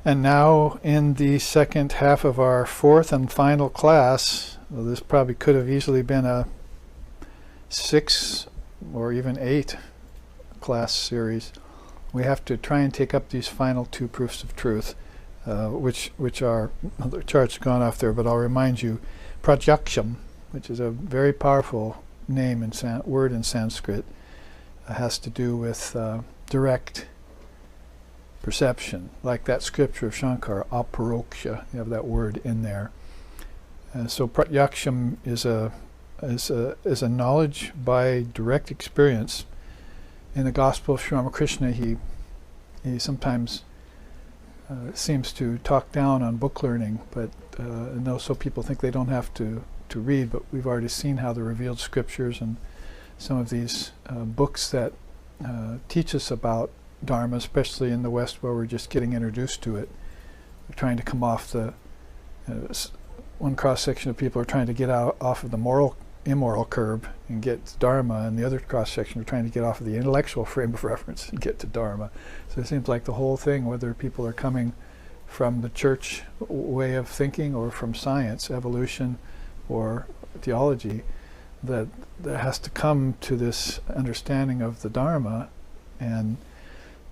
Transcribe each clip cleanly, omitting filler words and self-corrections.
And now in the second half of our fourth and final class, well, this probably could have easily been a 6 or even 8 class series. We have to try and take up these final 2 proofs of truth, which are, the chart's gone off there, but I'll remind you, pratyaksham, which is a very powerful name in word in Sanskrit, has to do with direct perception, like that scripture of Shankara, aparoksha. You have that word in there. So pratyaksham is a knowledge by direct experience. In the Gospel of Sri Ramakrishna, he sometimes seems to talk down on book learning, but so people think they don't have to read, but we've already seen how the revealed scriptures and some of these books that teach us about Dharma, especially in the West where we're just getting introduced to it. We're trying to come off the, one cross-section of people are trying to get off of the immoral curb and get to Dharma, and the other cross-section are trying to get off of the intellectual frame of reference and get to Dharma. So it seems like the whole thing, whether people are coming from the church way of thinking or from science, evolution, or theology, that there has to come to this understanding of the Dharma, and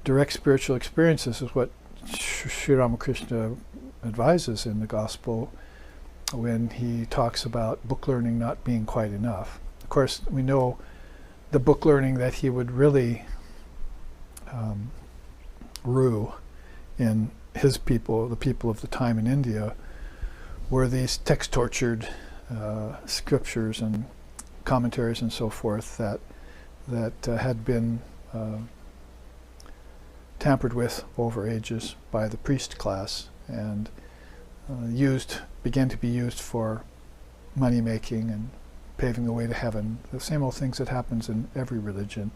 direct spiritual experiences is what Sri Ramakrishna advises in the Gospel when he talks about book learning not being quite enough. Of course, we know the book learning that he would really rue in his people, the people of the time in India, were these text-tortured scriptures and commentaries and so forth that had been tampered with over ages by the priest class and began to be used for money making and paving the way to heaven. The same old things that happens in every religion.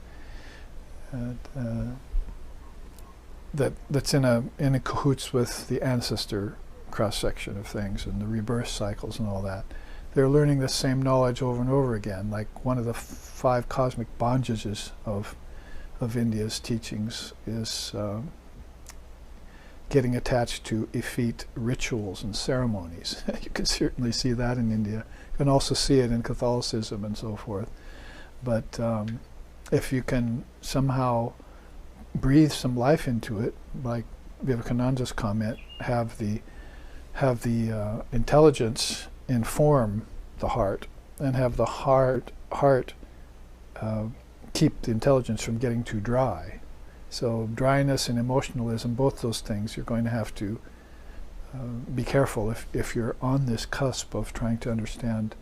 That's in a cahoots with the ancestor cross-section of things and the rebirth cycles and all that. They're learning the same knowledge over and over again, like one of the 5 cosmic bondages of India's teachings is getting attached to effete rituals and ceremonies. You can certainly see that in India. You can also see it in Catholicism and so forth. But if you can somehow breathe some life into it, like Vivekananda's comment, have the intelligence inform the heart, and have the heart keep the intelligence from getting too dry. So dryness and emotionalism, both those things, you're going to have to be careful if you're on this cusp of trying to understand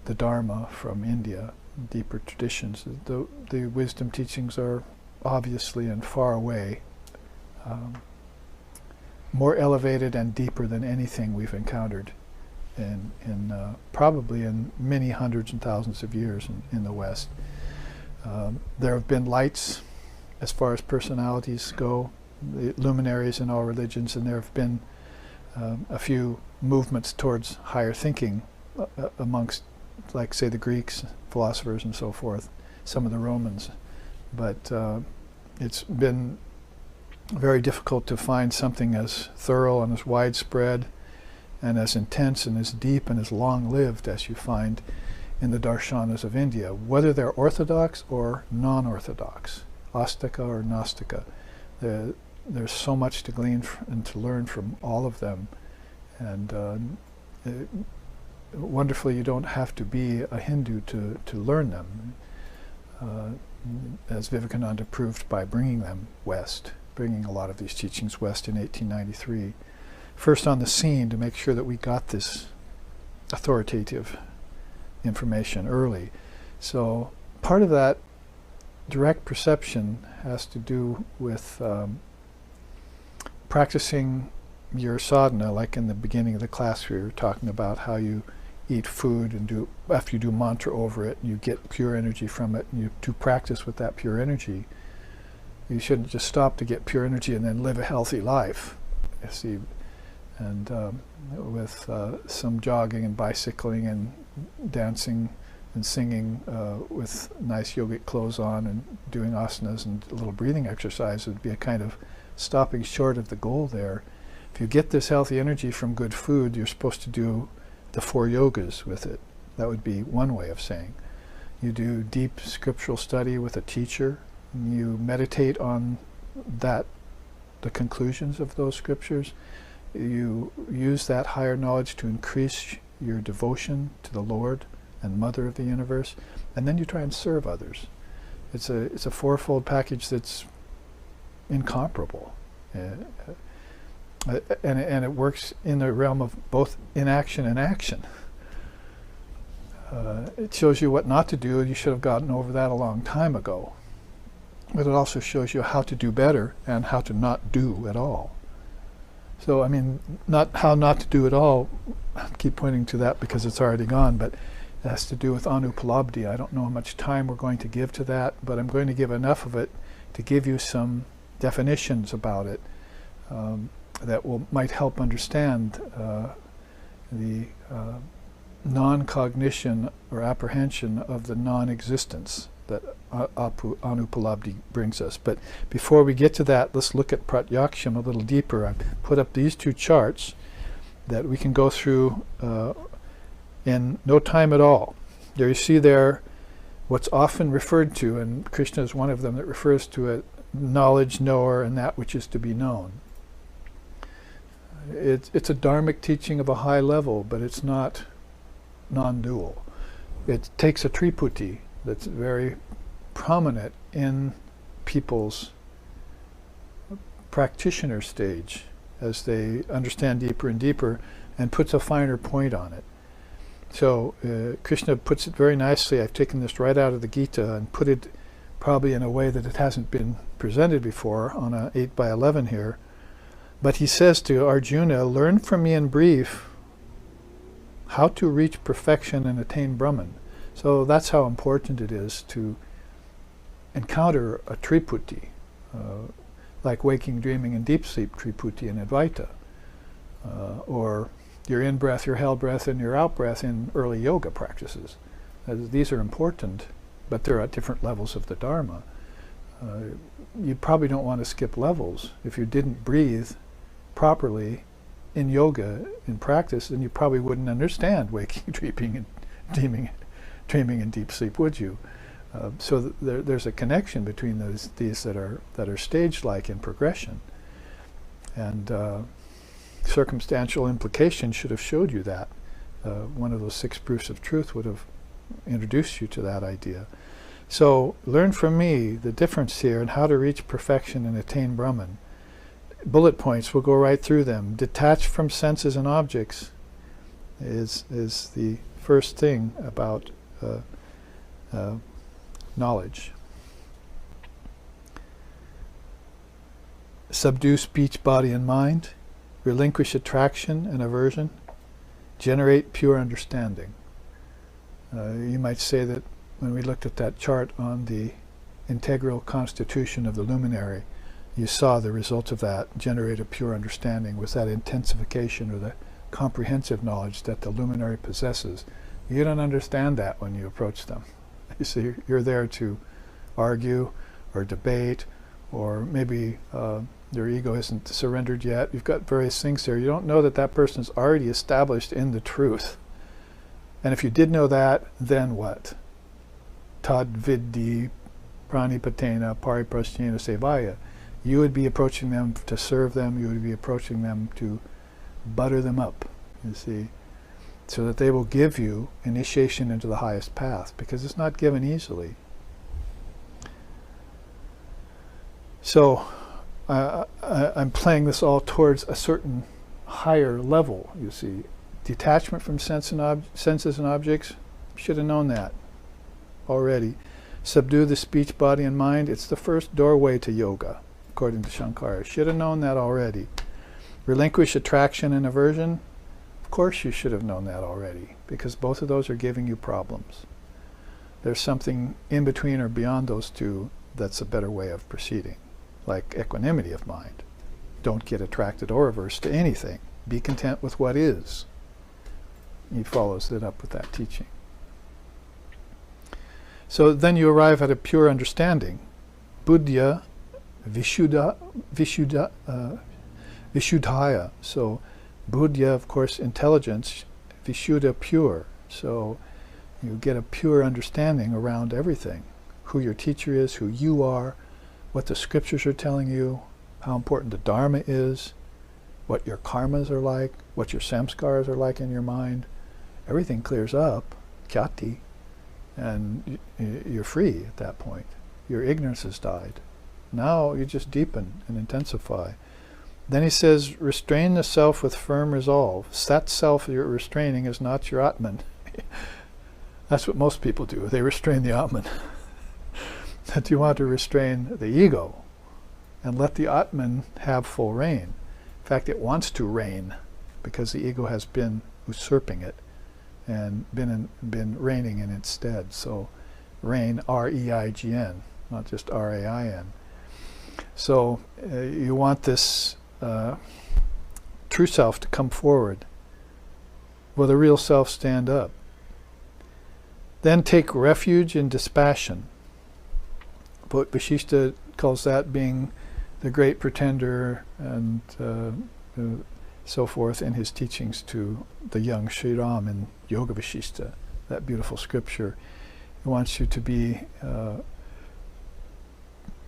the Dharma from India, deeper traditions. The wisdom teachings are obviously and far away more elevated and deeper than anything we've encountered probably in many hundreds and thousands of years in the West. There have been lights as far as personalities go, the luminaries in all religions, and there have been a few movements towards higher thinking amongst, like, say, the Greeks, philosophers and so forth, some of the Romans. But it's been very difficult to find something as thorough and as widespread and as intense and as deep and as long-lived as you find in the darshanas of India, whether they're orthodox or non-orthodox, astika or nastika. There's so much to glean and to learn from all of them. And wonderfully, you don't have to be a Hindu to learn them, as Vivekananda proved by bringing them west, bringing a lot of these teachings west in 1893. First on the scene to make sure that we got this authoritative information early. So part of that direct perception has to do with practicing your sadhana, like in the beginning of the class we were talking about how you eat food and after you do mantra over it, you get pure energy from it, and you do practice with that pure energy. You shouldn't just stop to get pure energy and then live a healthy life. You see, and with some jogging and bicycling and dancing and singing with nice yogic clothes on and doing asanas and a little breathing exercise would be a kind of stopping short of the goal there. If you get this healthy energy from good food, you're supposed to do the 4 yogas with it. That would be one way of saying. You do deep scriptural study with a teacher, and you meditate on that, the conclusions of those scriptures. You use that higher knowledge to increase your devotion to the Lord and Mother of the universe, and then you try and serve others. It's a fourfold package that's incomparable, and it works in the realm of both inaction and action. It shows you what not to do. You should have gotten over that a long time ago. But it also shows you how to do better and how to not do at all. So, I mean, not how not to do at all, I keep pointing to that because it's already gone, but it has to do with anupalabdhi. I don't know how much time we're going to give to that, but I'm going to give enough of it to give you some definitions about it that might help understand the non-cognition or apprehension of the non-existence that anupalabdhi brings us. But before we get to that, let's look at pratyaksham a little deeper. I've put up these 2 charts that we can go through in no time at all. There you see there what's often referred to, and Krishna is one of them that refers to it, knowledge, knower, and that which is to be known. It's a dharmic teaching of a high level, but it's not non-dual. It takes a triputi that's very prominent in people's practitioner stage as they understand deeper and deeper, and puts a finer point on it. So Krishna puts it very nicely. I've taken this right out of the Gita and put it probably in a way that it hasn't been presented before on a 8x11 here. But he says to Arjuna, learn from me in brief how to reach perfection and attain Brahman. So that's how important it is to encounter a triputi, like waking, dreaming, and deep sleep triputi in Advaita, or your in-breath, your held breath, and your out-breath in early yoga practices. These are important, but they're at different levels of the Dharma. You probably don't want to skip levels. If you didn't breathe properly in yoga, in practice, then you probably wouldn't understand waking, dreaming, and dreaming in deep sleep, would you? So there's a connection between these that are stage-like in progression, and circumstantial implication should have showed you that. One of those 6 proofs of truth would have introduced you to that idea. So learn from me the difference here and how to reach perfection and attain Brahman. Bullet points, we'll go right through them. Detached from senses and objects is the first thing about knowledge. Subdue speech, body, and mind. Relinquish attraction and aversion. Generate pure understanding. You might say that when we looked at that chart on the integral constitution of the luminary, you saw the result of that, generate a pure understanding with that intensification or the comprehensive knowledge that the luminary possesses. You don't understand that when you approach them. You see, you're there to argue or debate, or maybe their ego isn't surrendered yet. You've got various things there. You don't know that that person is already established in the truth. And if you did know that, then what? Tad viddi pranipatena pariprasthena sevaya. You would be approaching them to serve them. You would be approaching them to butter them up, you see, so that they will give you initiation into the highest path, because it's not given easily. So I'm playing this all towards a certain higher level, you see. Detachment from senses and objects, should have known that already. Subdue the speech, body, and mind. It's the first doorway to yoga, according to Shankara. Should have known that already. Relinquish attraction and aversion. Of course you should have known that already, because both of those are giving you problems. There's something in between or beyond those two that's a better way of proceeding, like equanimity of mind. Don't get attracted or averse to anything. Be content with what is. He follows it up with that teaching. So then you arrive at a pure understanding. Buddhya, vishuddha, Vishuddhaya. So buddhya, of course, intelligence. Vishuddha, pure. So you get a pure understanding around everything. Who your teacher is, who you are, what the scriptures are telling you, how important the Dharma is, what your karmas are like, what your samskaras are like in your mind. Everything clears up, kyati, and you're free at that point. Your ignorance has died. Now you just deepen and intensify. Then he says, restrain the self with firm resolve. That self you're restraining is not your Atman. That's what most people do. They restrain the Atman. That you want to restrain the ego and let the Atman have full reign. In fact, it wants to reign because the ego has been usurping it and been reigning in its stead. So reign, R-E-I-G-N, not just R-A-I-N. So you want this true self to come forward. Will the real self stand up? Then take refuge in dispassion. But Vashishta calls that being the great pretender and so forth in his teachings to the young Sri Ram in Yoga Vashishta, that beautiful scripture. He wants you to be,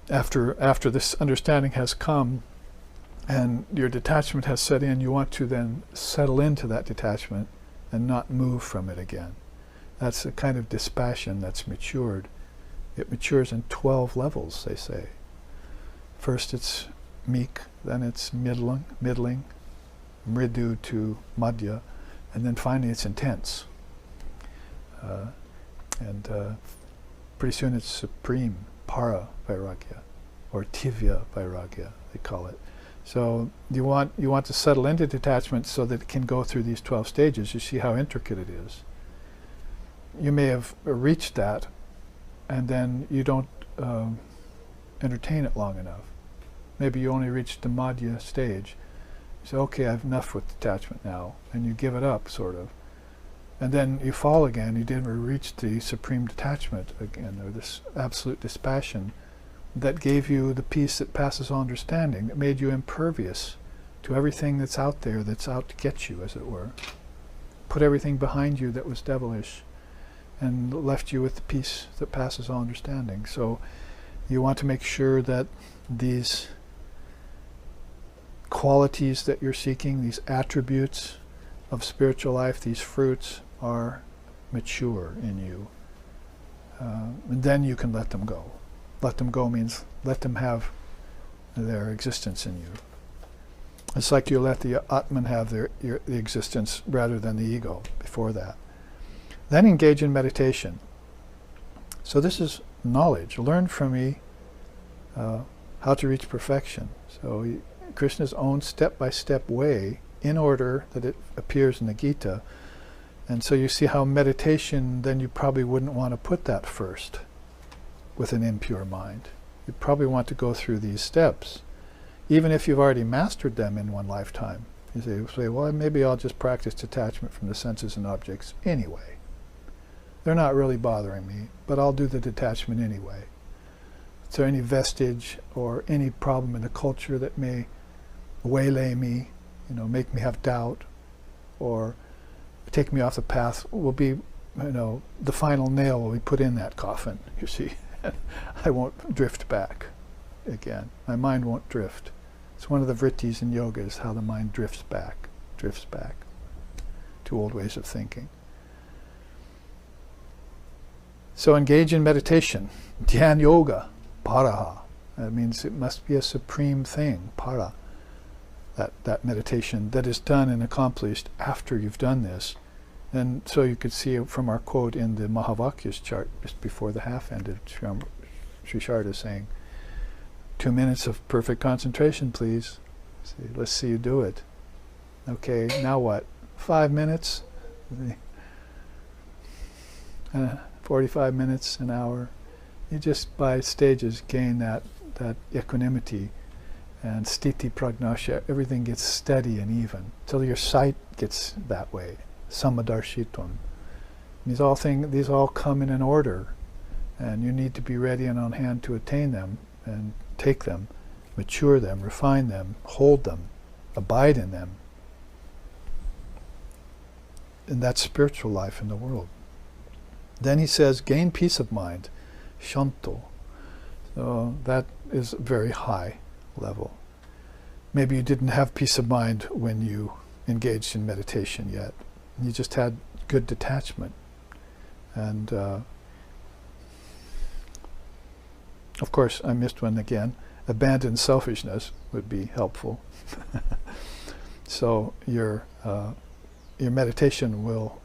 after this understanding has come and your detachment has set in, you want to then settle into that detachment and not move from it again. That's a kind of dispassion that's matured. It matures in 12 levels, they say. First it's meek, then it's middling, mridu to madhya, and then finally it's intense. Pretty soon it's supreme, para vairagya, or tivya vairagya, they call it. So you want to settle into detachment so that it can go through these 12 stages. You see how intricate it is. You may have reached that, and then you don't entertain it long enough. Maybe you only reached the madhya stage. You say, okay, I've enough with detachment now, and you give it up, sort of. And then you fall again, you didn't reach the supreme detachment again, or this absolute dispassion that gave you the peace that passes all understanding, that made you impervious to everything that's out there, that's out to get you, as it were. Put everything behind you that was devilish, and left you with the peace that passes all understanding. So you want to make sure that these qualities that you're seeking, these attributes of spiritual life, these fruits, are mature in you. And then you can let them go. Let them go means let them have their existence in you. It's like you let the Atman have the existence rather than the ego before that. Then engage in meditation. So this is knowledge. Learn from me how to reach perfection. So Krishna's own step-by-step way, in order that it appears in the Gita. And so you see how meditation, then you probably wouldn't want to put that first with an impure mind. You probably want to go through these steps, even if you've already mastered them in one lifetime. You say, well, maybe I'll just practice detachment from the senses and objects anyway. They're not really bothering me, but I'll do the detachment anyway. Is there any vestige or any problem in the culture that may waylay me, make me have doubt, or take me off the path? Will be, the final nail will be put in that coffin, you see. I won't drift back again. My mind won't drift. It's one of the vrittis in yoga, is how the mind drifts back to old ways of thinking. So engage in meditation. Dhyan yoga, paraha. That means it must be a supreme thing, para. That meditation that is done and accomplished after you've done this. And so you could see from our quote in the Mahavakyas chart, just before the half ended, Sri Sharda saying, 2 minutes of perfect concentration, please. Let's see you do it. Okay, now what? 5 minutes? 45 minutes, an hour. You just by stages gain that equanimity and sthiti pragnasya. Everything gets steady and even till your sight gets that way. Samadarshitvam. These all come in an order, and you need to be ready and on hand to attain them and take them, mature them, refine them, hold them abide in them. And that's spiritual life in the world. Then he says, gain peace of mind, shanto. So that is a very high level. Maybe you didn't have peace of mind when you engaged in meditation yet. You just had good detachment. And of course, I missed one again. Abandon selfishness would be helpful. So your meditation will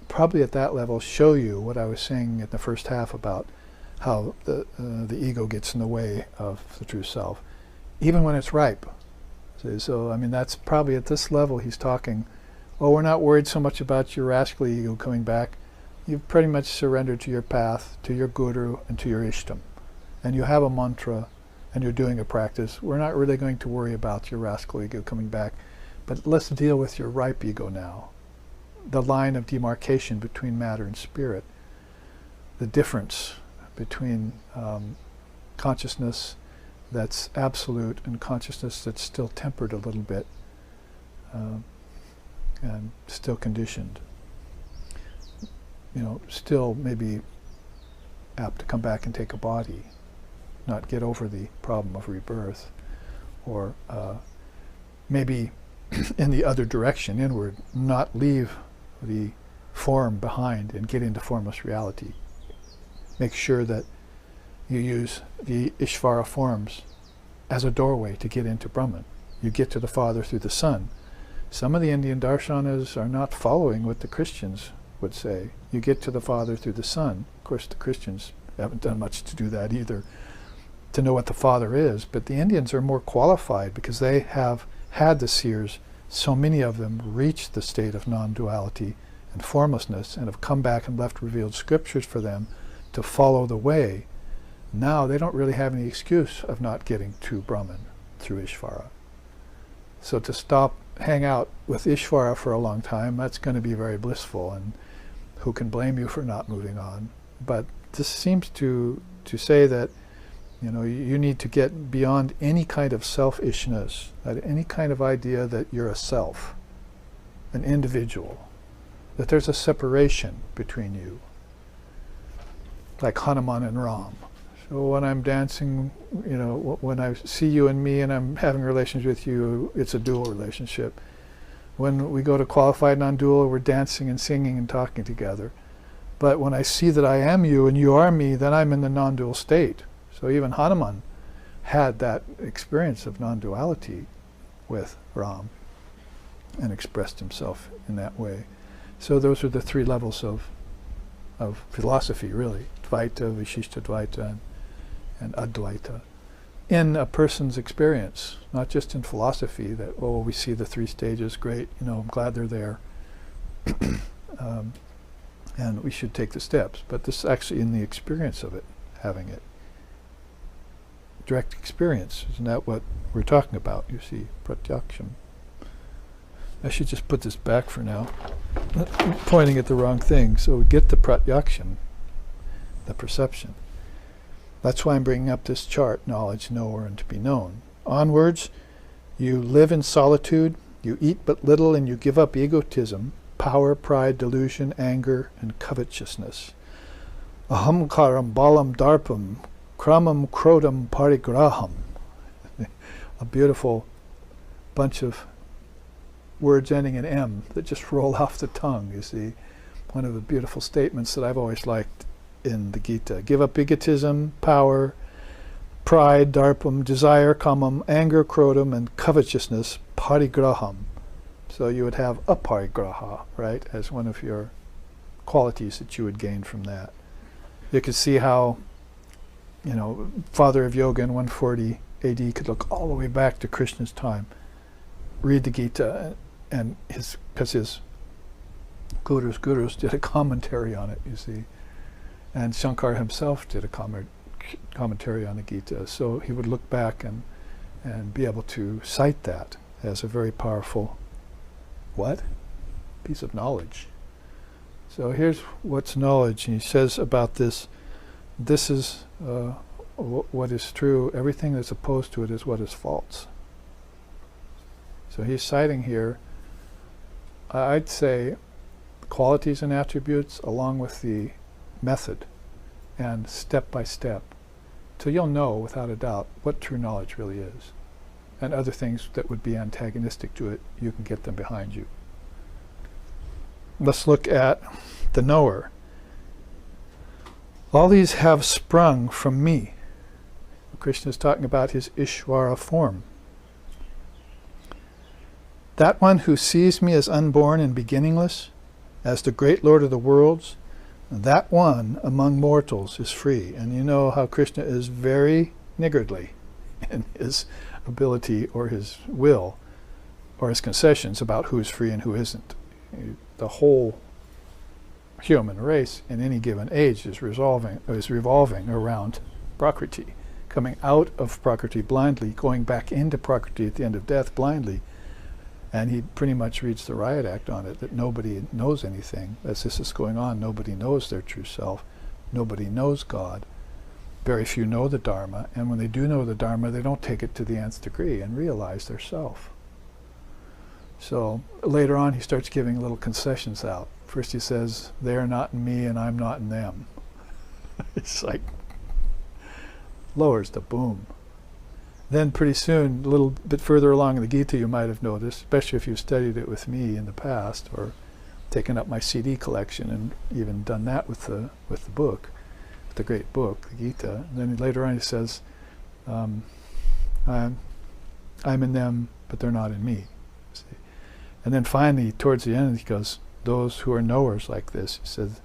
probably at that level show you what I was saying in the first half about how the ego gets in the way of the true self, even when it's ripe. So I mean, that's probably at this level he's talking, oh, we're not worried so much about your rascally ego coming back. You've pretty much surrendered to your path, to your guru, and to your ishtam. And you have a mantra, and you're doing a practice. We're not really going to worry about your rascal ego coming back, but let's deal with your ripe ego now. The line of demarcation between matter and spirit, the difference between consciousness that's absolute and consciousness that's still tempered a little bit and still conditioned. You know, still maybe apt to come back and take a body, not get over the problem of rebirth, or maybe in the other direction, inward, not leave the form behind and get into formless reality. Make sure that you use the Ishvara forms as a doorway to get into Brahman. You get to the Father through the Son. Some of the Indian darshanas are not following what the Christians would say. You get to the Father through the Son. Of course, the Christians haven't done much to do that either, to know what the Father is, but the Indians are more qualified because they have had the seers, so many of them reached the state of non-duality and formlessness and have come back and left revealed scriptures for them to follow the way. Now they don't really have any excuse of not getting to Brahman through Ishvara. So to hang out with Ishvara for a long time, that's going to be very blissful, and who can blame you for not moving on? But this seems to say that, you know, you need to get beyond any kind of selfishness, any kind of idea that you're a self, an individual, that there's a separation between you, like Hanuman and Ram. So when I'm dancing, you know, when I see you and me and I'm having relations with you, it's a dual relationship. When we go to qualified non-dual, we're dancing and singing and talking together. But when I see that I am you and you are me, then I'm in the non-dual state. So even Hanuman had that experience of non-duality with Ram and expressed himself in that way. So those are the three levels of philosophy, really. Advaita, Vishishtadvaita, and Advaita. In a person's experience, not just in philosophy, that, oh, we see the three stages, great, you know, I'm glad they're there. And we should take the steps. But this is actually in the experience of it, having it. Direct experience, isn't that what we're talking about? You see, pratyaksham. I should just put this back for now. I'm pointing at the wrong thing. So we get the pratyaksham, the perception. That's why I'm bringing up this chart, knowledge, knower, and to be known. Onwards, you live in solitude, you eat but little, and you give up egotism, power, pride, delusion, anger, and covetousness. Ahamkaram balam darpam kramam krodam parigraham. A beautiful bunch of words ending in M that just roll off the tongue, you see. One of the beautiful statements that I've always liked in the Gita. Give up egotism, power, pride, darpam, desire, kamam, anger, krodam, and covetousness, parigraham. So you would have aparigraha, right, as one of your qualities that you would gain from that. You could see how, you know, Father of Yoga in 140 AD could look all the way back to Krishna's time, read the Gita, and because his gurus did a commentary on it, you see. And Shankar himself did a commentary on the Gita. So he would look back and be able to cite that as a very powerful, piece of knowledge. So here's what's knowledge. And he says about this is what is true. Everything that's opposed to it is what is false. So he's citing here, I'd say, qualities and attributes along with the method and step by step, till you'll know without a doubt what true knowledge really is. And other things that would be antagonistic to it, you can get them behind you. Let's look at the knower. All these have sprung from me. Krishna is talking about his Ishvara form. That one who sees me as unborn and beginningless, as the great Lord of the worlds, that one among mortals is free. And you know how Krishna is very niggardly in his ability or his will or his concessions about who's free and who isn't. The whole human race in any given age is revolving around Prakriti, coming out of Prakriti blindly, going back into Prakriti at the end of death blindly. And he pretty much reads the riot act on it, that nobody knows anything. As this is going on, nobody knows their true self. Nobody knows God. Very few know the Dharma. And when they do know the Dharma, they don't take it to the nth degree and realize their self. So later on, he starts giving little concessions out. First he says, they are not in me and I'm not in them. It's like, lowers the boom. Then pretty soon, a little bit further along in the Gita, you might have noticed, especially if you've studied it with me in the past, or taken up my CD collection and even done that with the book, the great book, the Gita. And then later on he says, I'm in them, but they're not in me. See? And then finally, towards the end, he goes, those who are knowers like this, he says,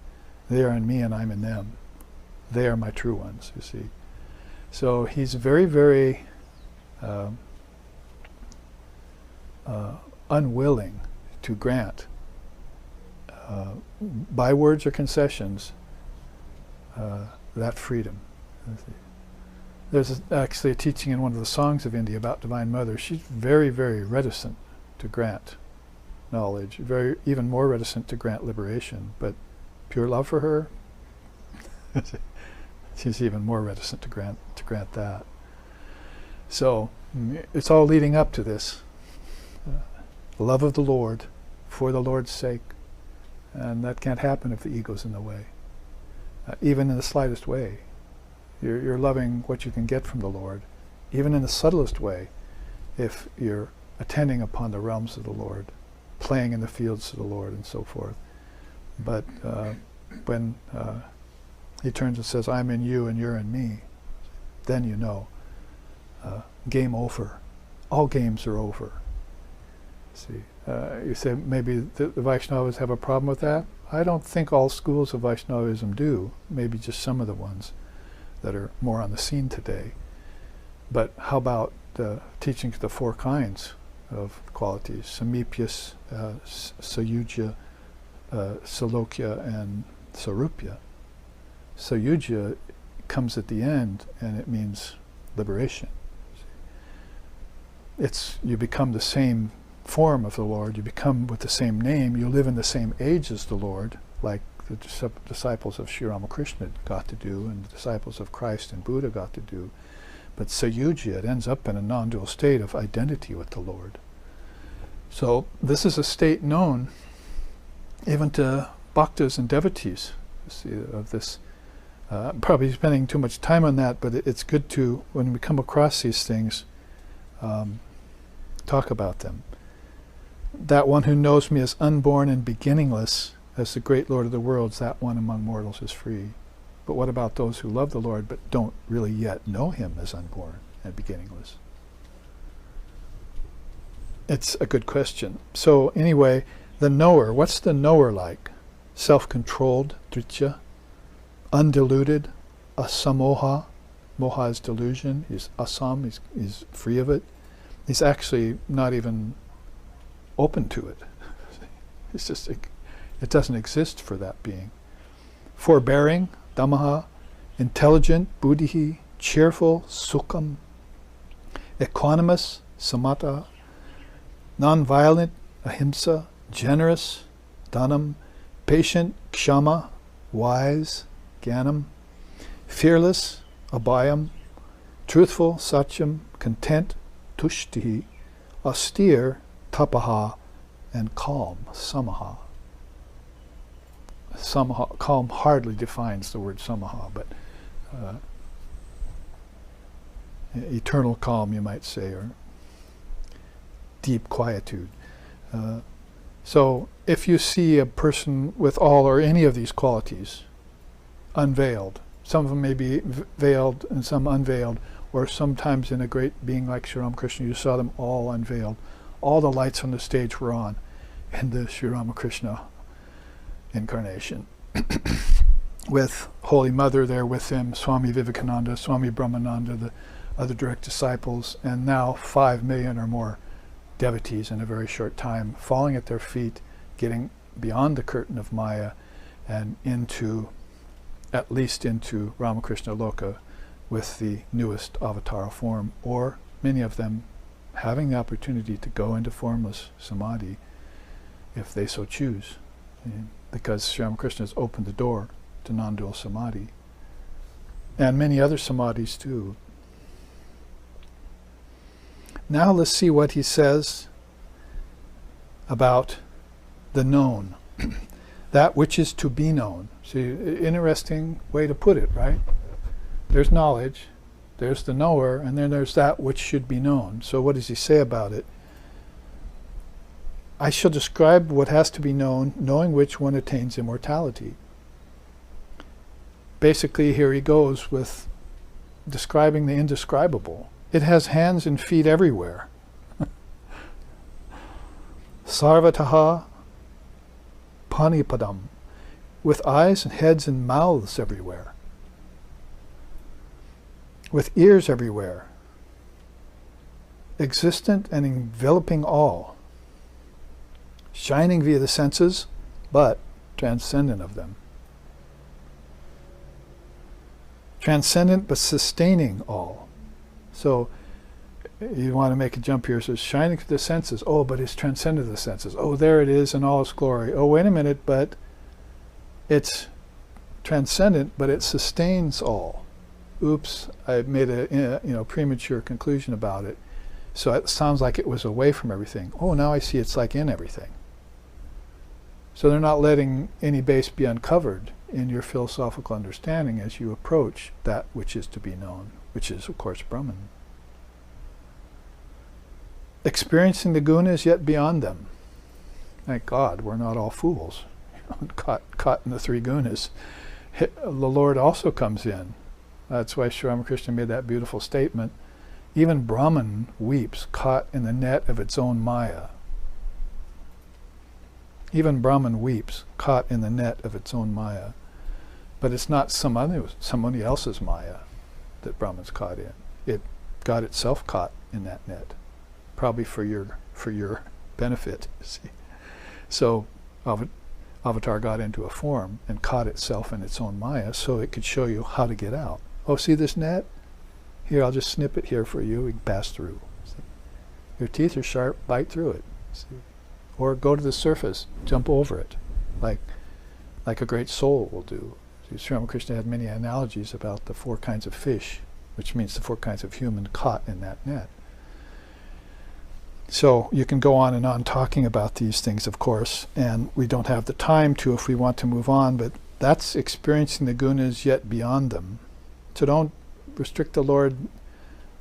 they are in me and I'm in them. They are my true ones, you see. So he's very, very unwilling to grant by words or concessions that freedom. There's actually a teaching in one of the songs of India about Divine Mother. She's very, very reticent to grant knowledge, even more reticent to grant liberation, but pure love for her, she's even more reticent to grant that. So it's all leading up to this love of the Lord for the Lord's sake, and that can't happen if the ego's in the way, even in the slightest way. You're loving what you can get from the Lord, even in the subtlest way, if you're attending upon the realms of the Lord, playing in the fields of the Lord, and so forth. But when he turns and says, I'm in you and you're in me, then you know, game over. All games are over. See, you say maybe the Vaishnavas have a problem with that. I don't think all schools of Vaishnavism do. Maybe just some of the ones that are more on the scene today. But how about the teaching of the four kinds of qualities? Samipyas, Sayujya, Salokya, and Sarupya. Sayujya comes at the end, and it means liberation. You become the same form of the Lord, you become with the same name, you live in the same age as the Lord, like the disciples of Sri Ramakrishna got to do, and the disciples of Christ and Buddha got to do. But Sayujya, it ends up in a non-dual state of identity with the Lord. So this is a state known even to bhaktas and devotees, you see, of this. Probably spending too much time on that, but it's good to, when we come across these things, talk about them. That one who knows me as unborn and beginningless, as the great Lord of the worlds, that one among mortals is free. But what about those who love the Lord but don't really yet know him as unborn and beginningless? It's a good question. So anyway, the knower, what's the knower like? Self-controlled, dritya, undiluted, asamoha. Moha is delusion. He's asam, he's free of it. He's actually not even open to it. It's just, it doesn't exist for that being. Forbearing, dhammaha, intelligent, buddhihi, cheerful, sukham, equanimous, samatha, non-violent, ahimsa, generous, dhanam, patient, kshama, wise, gyanam, fearless, abhayam, truthful, satyam, content, tushtihi, austere, tapaha, and calm, samaha. Samaha, calm hardly defines the word samaha, but eternal calm, you might say, or deep quietude. So if you see a person with all or any of these qualities unveiled, some of them may be veiled and some unveiled, or sometimes in a great being like Sri Ramakrishna, you saw them all unveiled. All the lights on the stage were on in the Sri Ramakrishna incarnation. With Holy Mother there with him, Swami Vivekananda, Swami Brahmananda, the other direct disciples, and now 5 million or more devotees in a very short time, falling at their feet, getting beyond the curtain of Maya and into, at least into Ramakrishna Loka with the newest avatara form, or many of them having the opportunity to go into formless samadhi if they so choose, because Sri Ramakrishna has opened the door to non-dual samadhi, and many other samadhis too. Now let's see what he says about the known, that which is to be known. See, interesting way to put it, right? There's knowledge, there's the knower, and then there's that which should be known. So what does he say about it? I shall describe what has to be known, knowing which one attains immortality. Basically, here he goes with describing the indescribable. It has hands and feet everywhere. Sarvataha panipadam, with eyes and heads and mouths everywhere, with ears everywhere, existent and enveloping all, shining via the senses, but transcendent of them. Transcendent but sustaining all. So you want to make a jump here. It says shining through the senses. Oh, but it's transcendent the senses. Oh, there it is in all its glory. Oh, wait a minute, but it's transcendent, but it sustains all. Oops, I made a premature conclusion about it. So it sounds like it was away from everything. Oh, now I see it's like in everything. So they're not letting any base be uncovered in your philosophical understanding as you approach that which is to be known, which is, of course, Brahman. Experiencing the gunas yet beyond them. Thank God we're not all fools. Caught in the 3 gunas. The Lord also comes in. That's why Sri Ramakrishna made that beautiful statement. Even Brahman weeps caught in the net of its own Maya. Even Brahman weeps caught in the net of its own Maya. But it's not somebody else's Maya that Brahman's caught in. It got itself caught in that net, probably for your benefit. See, so Avatar got into a form and caught itself in its own Maya, so it could show you how to get out. Oh, see this net? Here, I'll just snip it here for you. We can pass through. See? Your teeth are sharp. Bite through it. See? Or go to the surface, jump over it, like a great soul will do. Sri Ramakrishna had many analogies about the 4 kinds of fish, which means the 4 kinds of human caught in that net. So you can go on and on talking about these things, of course, and we don't have the time to if we want to move on, but that's experiencing the gunas yet beyond them. So don't restrict the Lord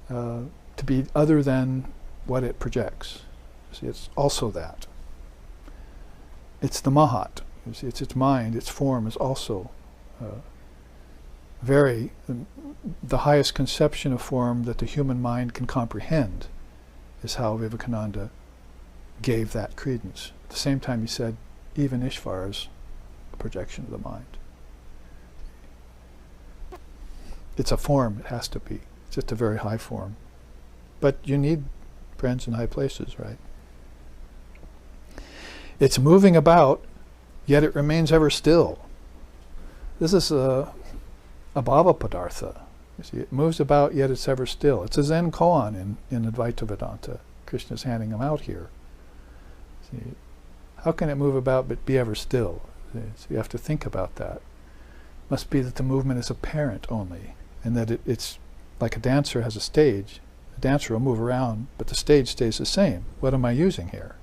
to be other than what it projects. See, it's also that. It's the Mahat. You see, it's its mind, its form is also the highest conception of form that the human mind can comprehend is how Vivekananda gave that credence. At the same time he said, even Ishvara is a projection of the mind. It's a form, it has to be. It's just a very high form. But you need friends in high places, right? It's moving about, yet it remains ever still. This is a bhava padartha. You see, it moves about, yet it's ever still. It's a Zen koan in Advaita Vedanta. Krishna's handing them out here. See, how can it move about but be ever still? So you have to think about that. Must be that the movement is apparent only, and that it's like a dancer has a stage. A dancer will move around, but the stage stays the same. What am I using here?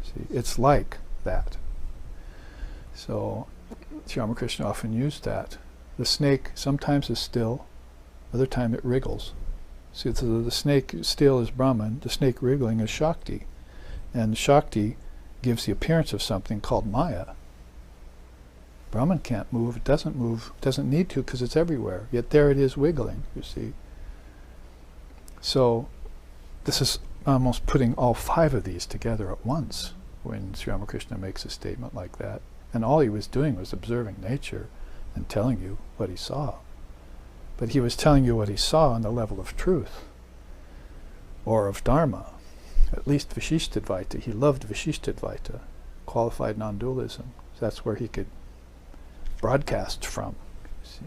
See, it's like that. So Sri Ramakrishna often used that. The snake sometimes is still, other time it wriggles. See, so the snake still is Brahman, the snake wriggling is Shakti. And Shakti gives the appearance of something called Maya. Brahman can't move, it doesn't need to because it's everywhere. Yet there it is wiggling, you see. So this is almost putting all 5 of these together at once when Sri Ramakrishna makes a statement like that. And all he was doing was observing nature and telling you what he saw. But he was telling you what he saw on the level of truth or of Dharma. At least Vishishtadvaita. He loved Vishishtadvaita, qualified non-dualism. That's where he could broadcast from, you see,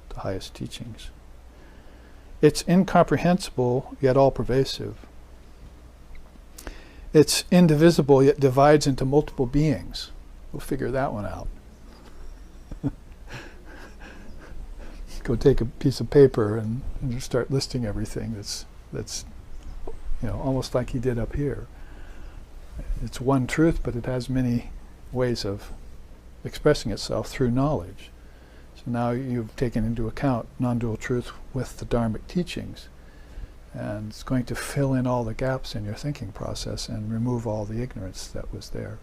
the highest teachings. It's incomprehensible, yet all-pervasive. It's indivisible, yet divides into multiple beings. We'll figure that one out. Go take a piece of paper and just start listing everything that's almost like he did up here. It's one truth, but it has many ways of expressing itself through knowledge. So now you've taken into account non-dual truth with the Dharmic teachings, and it's going to fill in all the gaps in your thinking process and remove all the ignorance that was there,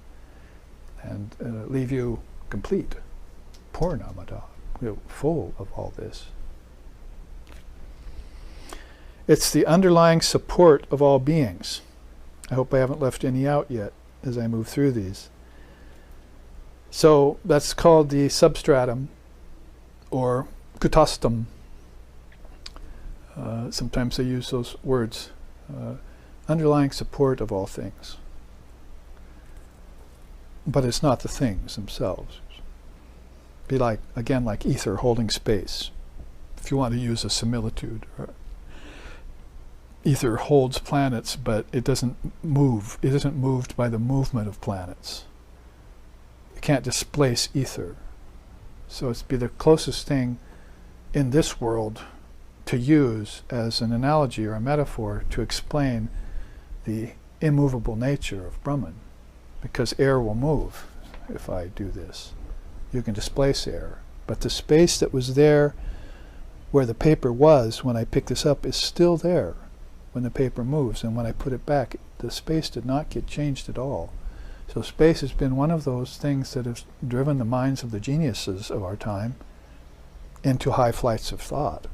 and leave you complete, Purnamada, full of all this. It's the underlying support of all beings. I hope I haven't left any out yet as I move through these. So that's called the substratum, or kutastam. Sometimes they use those words. Underlying support of all things. But it's not the things themselves. Be like, again, like ether holding space. If you want to use a similitude. Ether holds planets, but it doesn't move. It isn't moved by the movement of planets. You can't displace ether. So it's be the closest thing in this world to use as an analogy or a metaphor to explain the immovable nature of Brahman. Because air will move if I do this. You can displace air. But the space that was there where the paper was when I picked this up is still there when the paper moves. And when I put it back, the space did not get changed at all. So space has been one of those things that has driven the minds of the geniuses of our time into high flights of thought.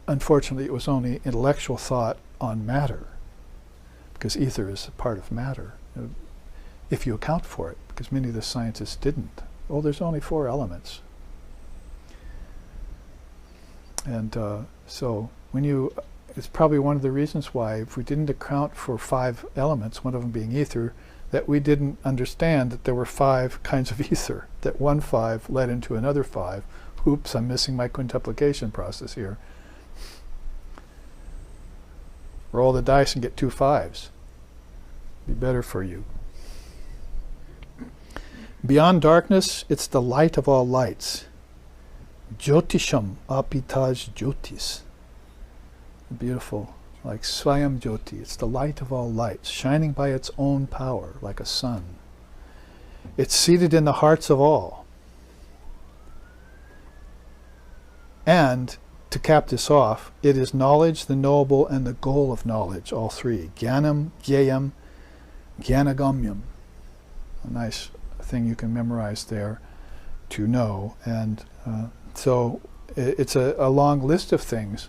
Unfortunately, it was only intellectual thought on matter, because ether is a part of matter, if you account for it, because many of the scientists didn't. Oh, there's only 4 elements. And so when you, it's probably one of the reasons why, if we didn't account for 5 elements, one of them being ether, that we didn't understand that there were 5 kinds of ether, that one 5 led into another 5. Oops, I'm missing my quintuplication process here. Roll the dice and get 2 5s. Be better for you. Beyond darkness, it's the light of all lights. Jyotisham apitaj jyotis. Beautiful, like Swayam Jyoti. It's the light of all lights, shining by its own power, like a sun. It's seated in the hearts of all. And, to cap this off, it is knowledge, the knowable, and the goal of knowledge, all 3. Jnanam, Jnayam, Jnanagamyam. A nice thing you can memorize there to know. And so it's a long list of things,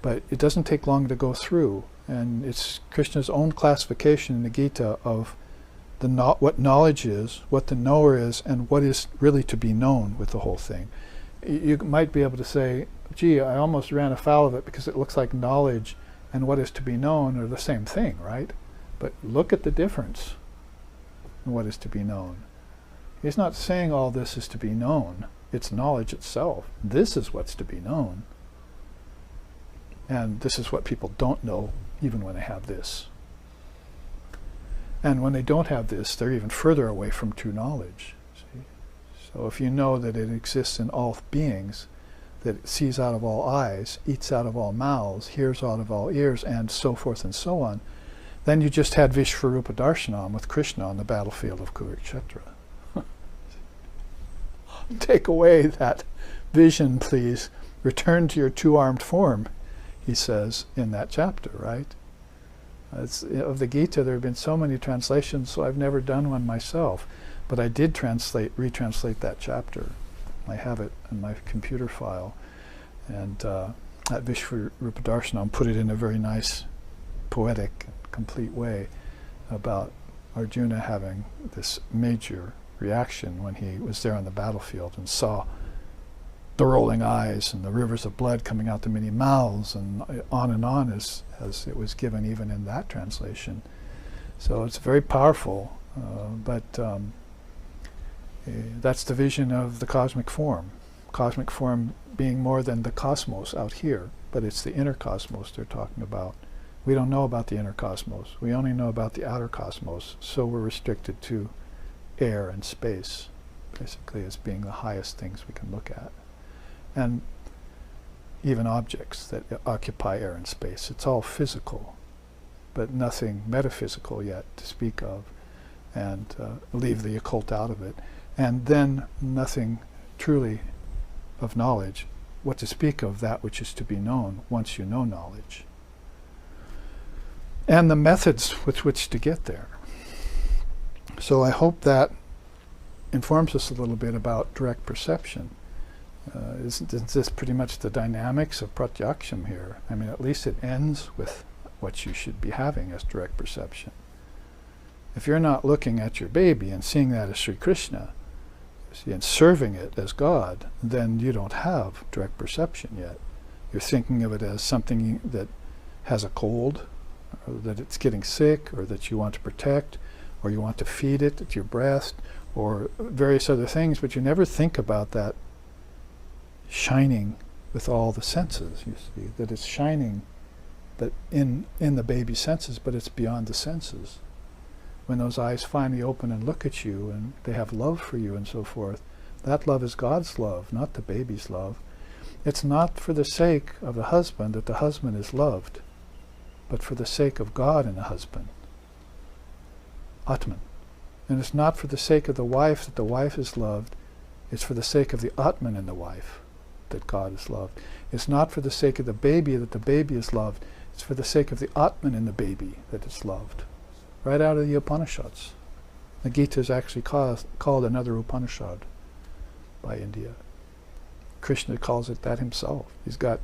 but it doesn't take long to go through. And it's Krishna's own classification in the Gita of what knowledge is, what the knower is, and what is really to be known with the whole thing. You might be able to say, gee, I almost ran afoul of it because it looks like knowledge and what is to be known are the same thing, right? But look at the difference in what is to be known. He's not saying all this is to be known. It's knowledge itself. This is what's to be known. And this is what people don't know, even when they have this. And when they don't have this, they're even further away from true knowledge. See? So if you know that it exists in all beings, that it sees out of all eyes, eats out of all mouths, hears out of all ears, and so forth and so on, then you just had Vishvarupa Darshanam with Krishna on the battlefield of Kurukshetra. Take away that vision, please. Return to your two-armed form, he says in that chapter, right? Of the Gita, there have been so many translations, so I've never done one myself. But I did retranslate that chapter. I have it in my computer file. And at Vishvarupa Darshanam put it in a very nice, poetic, complete way about Arjuna having this major reaction when he was there on the battlefield and saw the rolling eyes and the rivers of blood coming out the many mouths, and on as it was given even in that translation. So it's very powerful, but that's the vision of the cosmic form. Cosmic form being more than the cosmos out here, but it's the inner cosmos they're talking about. We don't know about the inner cosmos. We only know about the outer cosmos, so we're restricted to air and space, basically, as being the highest things we can look at. And even objects that occupy air and space. It's all physical, but nothing metaphysical yet to speak of, and leave the occult out of it. And then nothing truly of knowledge, what to speak of that which is to be known once you know knowledge. And the methods with which to get there. So I hope that informs us a little bit about direct perception. Isn't this pretty much the dynamics of pratyaksham here? I mean, at least it ends with what you should be having as direct perception. If you're not looking at your baby and seeing that as Sri Krishna, and serving it as God, then you don't have direct perception yet. You're thinking of it as something that has a cold, or that it's getting sick, or that you want to protect, or you want to feed it at your breast, or various other things, but you never think about that shining with all the senses, you see, that it's shining that in the baby's senses, but it's beyond the senses. When those eyes finally open and look at you, and they have love for you and so forth, that love is God's love, not the baby's love. It's not for the sake of the husband that the husband is loved, but for the sake of God in the husband. Atman. And it's not for the sake of the wife that the wife is loved, it's for the sake of the Atman in the wife that God is loved. It's not for the sake of the baby that the baby is loved, it's for the sake of the Atman in the baby that is loved. Right out of the Upanishads. The Gita is actually called another Upanishad by India. Krishna calls it that himself. He's got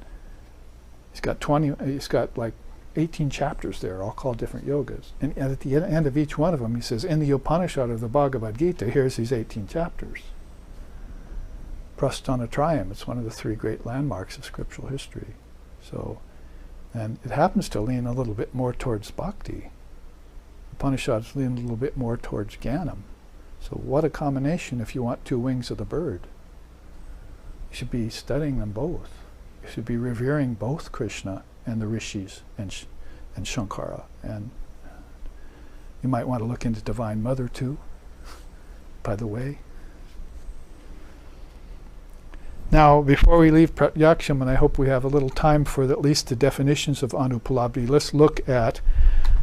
like 18 chapters there, all called different yogas. And at the end of each one of them, he says, in the Upanishad of the Bhagavad Gita, here's these 18 chapters. Prasthanatrayam, it's one of the three great landmarks of scriptural history. So, and it happens to lean a little bit more towards bhakti. Upanishads lean a little bit more towards Jnanam. So what a combination if you want two wings of the bird. You should be studying them both. You should be revering both Krishna and the rishis and Shankara. And you might want to look into Divine Mother too, by the way. Now, before we leave Pratyaksham, and I hope we have a little time for at least the definitions of Anupalabdhi, let's look at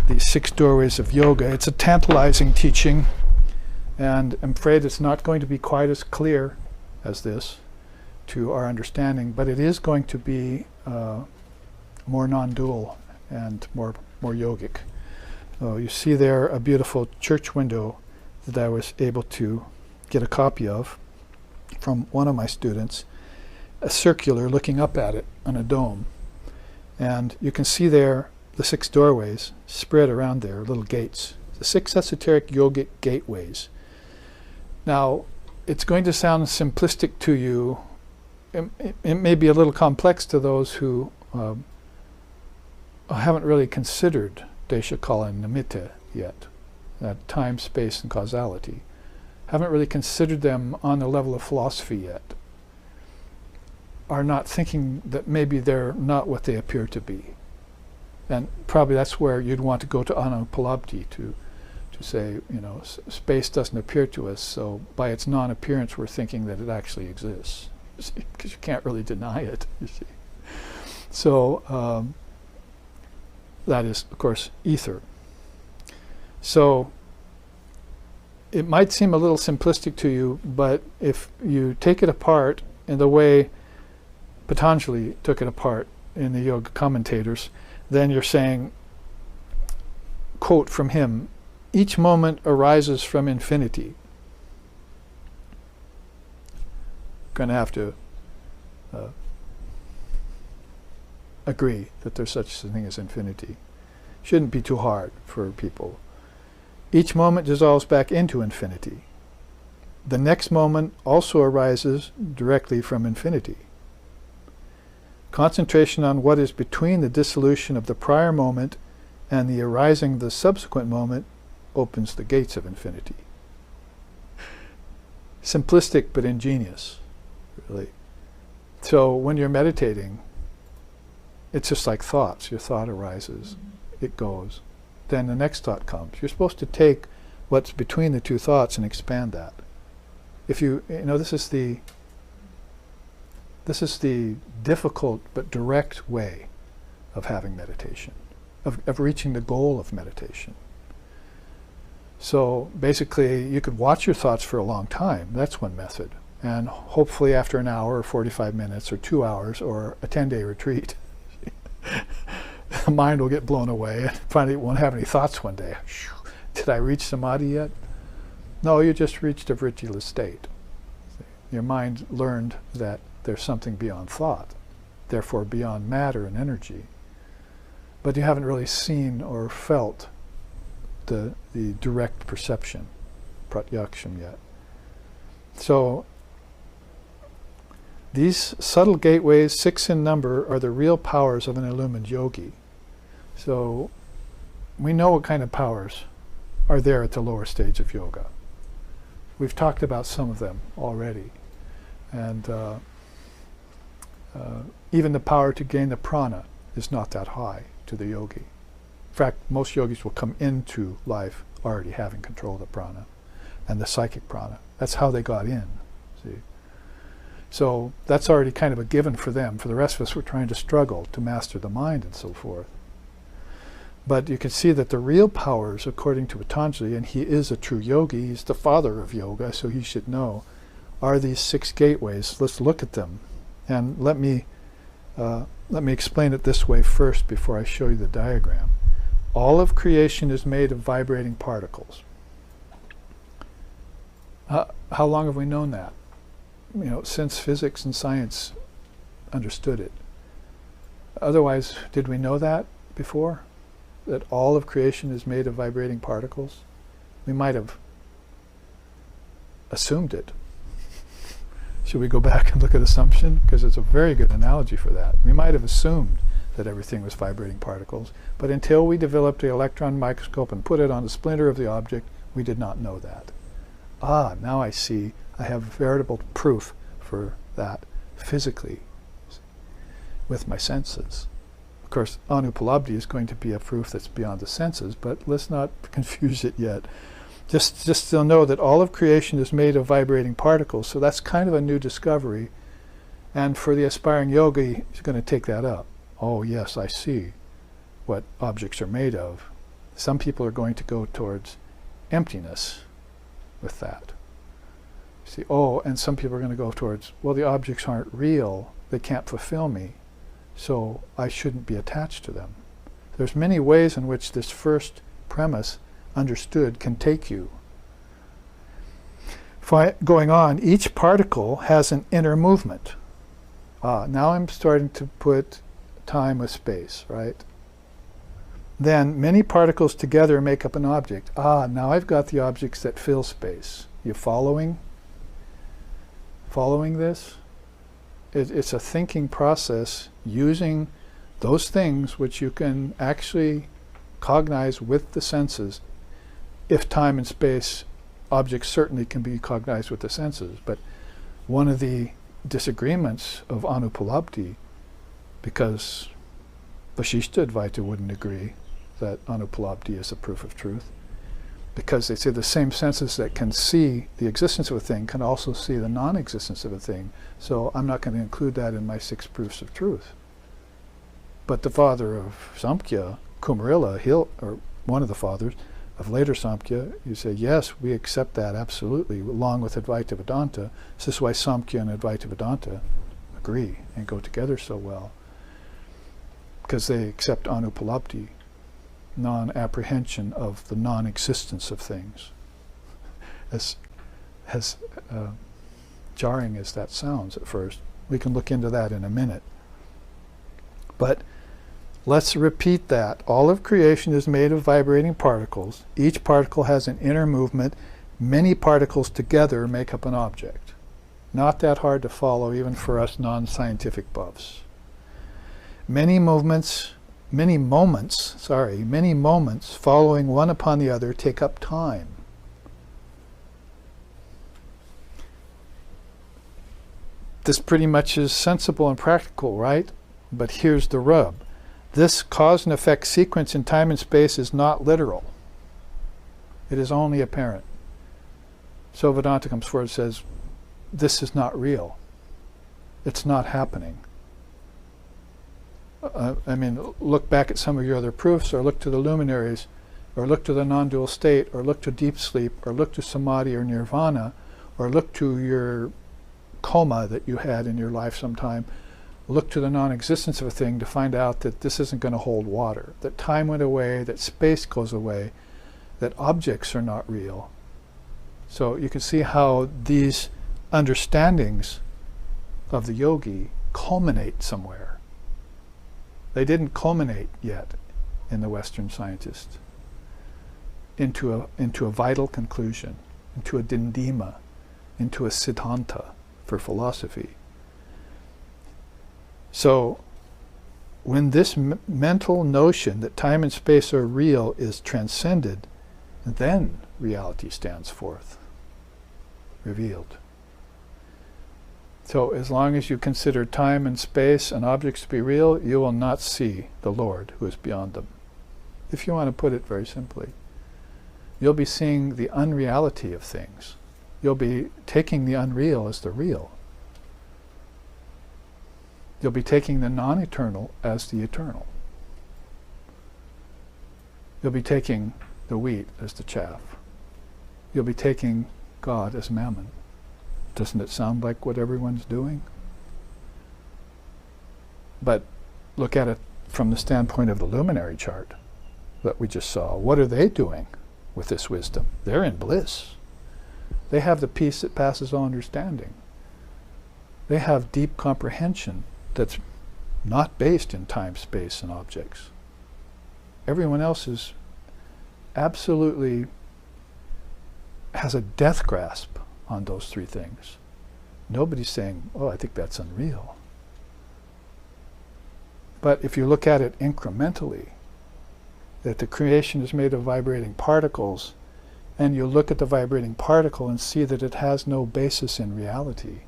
the 6 doorways of yoga. It's a tantalizing teaching, and I'm afraid it's not going to be quite as clear as this to our understanding, but it is going to be more non-dual and more yogic. So you see there a beautiful church window that I was able to get a copy of from one of my students, a circular looking up at it on a dome. And you can see there the 6 doorways spread around there, little gates. The 6 esoteric yogic gateways. Now, it's going to sound simplistic to you. It may be a little complex to those who haven't really considered Desha, Kala, and Nimitta yet, that time, space, and causality. Haven't really considered them on the level of philosophy yet. Are not thinking that maybe they're not what they appear to be. And probably that's where you'd want to go to Anupalabdhi to say, you know, space doesn't appear to us, so by its non-appearance we're thinking that it actually exists, because you can't really deny it, you see. So that is, of course, ether. So it might seem a little simplistic to you, but if you take it apart in the way Patanjali took it apart in the yoga commentators, then you're saying, quote from him, each moment arises from infinity. Going to have to agree that there's such a thing as infinity. Shouldn't be too hard for people. Each moment dissolves back into infinity. The next moment also arises directly from infinity. Concentration on what is between the dissolution of the prior moment and the arising of the subsequent moment opens the gates of infinity. Simplistic but ingenious, really. So when you're meditating, it's just like thoughts. Your thought arises, it goes. Then the next thought comes. You're supposed to take what's between the two thoughts and expand that. If you know, this is the difficult but direct way of having meditation, of reaching the goal of meditation. So basically, you could watch your thoughts for a long time. That's one method. And hopefully after an hour or 45 minutes or 2 hours or a 10-day retreat, the mind will get blown away and finally it won't have any thoughts one day. Did I reach samadhi yet? No, you just reached a vrittila state. Your mind learned that there's something beyond thought, therefore beyond matter and energy. But you haven't really seen or felt the direct perception, pratyaksham, yet. So these subtle gateways, 6 in number, are the real powers of an illumined yogi. So we know what kind of powers are there at the lower stage of yoga. We've talked about some of them already. And even the power to gain the prana is not that high to the yogi. In fact, most yogis will come into life already having control of the prana and the psychic prana. That's how they got in, see. So that's already kind of a given for them. For the rest of us, we're trying to struggle to master the mind and so forth. But you can see that the real powers, according to Patanjali, and he is a true yogi, he's the father of yoga, so he should know, are these 6 gateways. Let's look at them. And let me explain it this way first before I show you the diagram. All of creation is made of vibrating particles. How long have we known that? You know, since physics and science understood it. Otherwise, did we know that before? That all of creation is made of vibrating particles? We might have assumed it. Should we go back and look at assumption? Because it's a very good analogy for that. We might have assumed that everything was vibrating particles, but until we developed the electron microscope and put it on the splinter of the object, we did not know that. Ah, now I see. I have veritable proof for that physically with my senses. Of course, anupalabdhi is going to be a proof that's beyond the senses, but let's not confuse it yet. Just to know that all of creation is made of vibrating particles, so that's kind of a new discovery. And for the aspiring yogi, he's going to take that up. Oh yes, I see what objects are made of. Some people are going to go towards emptiness with that. See, oh, and some people are going to go towards, well, the objects aren't real, they can't fulfill me, so I shouldn't be attached to them. There's many ways in which this first premise, understood, can take you. Going on, each particle has an inner movement. Now I'm starting to put time with space, right? Then many particles together make up an object. Now I've got the objects that fill space. You following? Following this? It's a thinking process using those things which you can actually cognize with the senses. If time and space objects certainly can be cognized with the senses, but one of the disagreements of anupalabdhi, because Vasishtha Advaita wouldn't agree that anupalabdhi is a proof of truth, because they say the same senses that can see the existence of a thing can also see the non-existence of a thing, so I'm not going to include that in my 6 proofs of truth. But the father of Samkhya, Kumarila, or one of the fathers, of later Samkhya, you say, yes, we accept that absolutely, along with Advaita Vedanta. This is why Samkhya and Advaita Vedanta agree and go together so well, because they accept anupalapti, non-apprehension of the non-existence of things. As jarring as that sounds at first, we can look into that in a minute. But let's repeat that. All of creation is made of vibrating particles. Each particle has an inner movement. Many particles together make up an object. Not that hard to follow, even for us non-scientific buffs. Many moments following one upon the other take up time. This pretty much is sensible and practical, right? But here's the rub. This cause and effect sequence in time and space is not literal. It is only apparent. So Vedanta comes forward and says, this is not real. It's not happening. I mean, look back at some of your other proofs, or look to the luminaries, or look to the non-dual state, or look to deep sleep, or look to samadhi or nirvana, or look to your coma that you had in your life sometime. Look to the non-existence of a thing to find out that this isn't going to hold water, that time went away, that space goes away, that objects are not real. So you can see how these understandings of the yogi culminate somewhere. They didn't culminate yet in the Western scientist into a vital conclusion, into a dindima, into a siddhanta for philosophy. So when this mental notion that time and space are real is transcended, then reality stands forth, revealed. So as long as you consider time and space and objects to be real, you will not see the Lord who is beyond them. If you want to put it very simply, you'll be seeing the unreality of things. You'll be taking the unreal as the real. You'll be taking the non-eternal as the eternal. You'll be taking the wheat as the chaff. You'll be taking God as mammon. Doesn't it sound like what everyone's doing? But look at it from the standpoint of the luminary chart that we just saw. What are they doing with this wisdom? They're in bliss. They have the peace that passes all understanding. They have deep comprehension that's not based in time, space, and objects. Everyone else is absolutely has a death grasp on those three things. Nobody's saying, oh, I think that's unreal. But if you look at it incrementally, that the creation is made of vibrating particles, and you look at the vibrating particle and see that it has no basis in reality,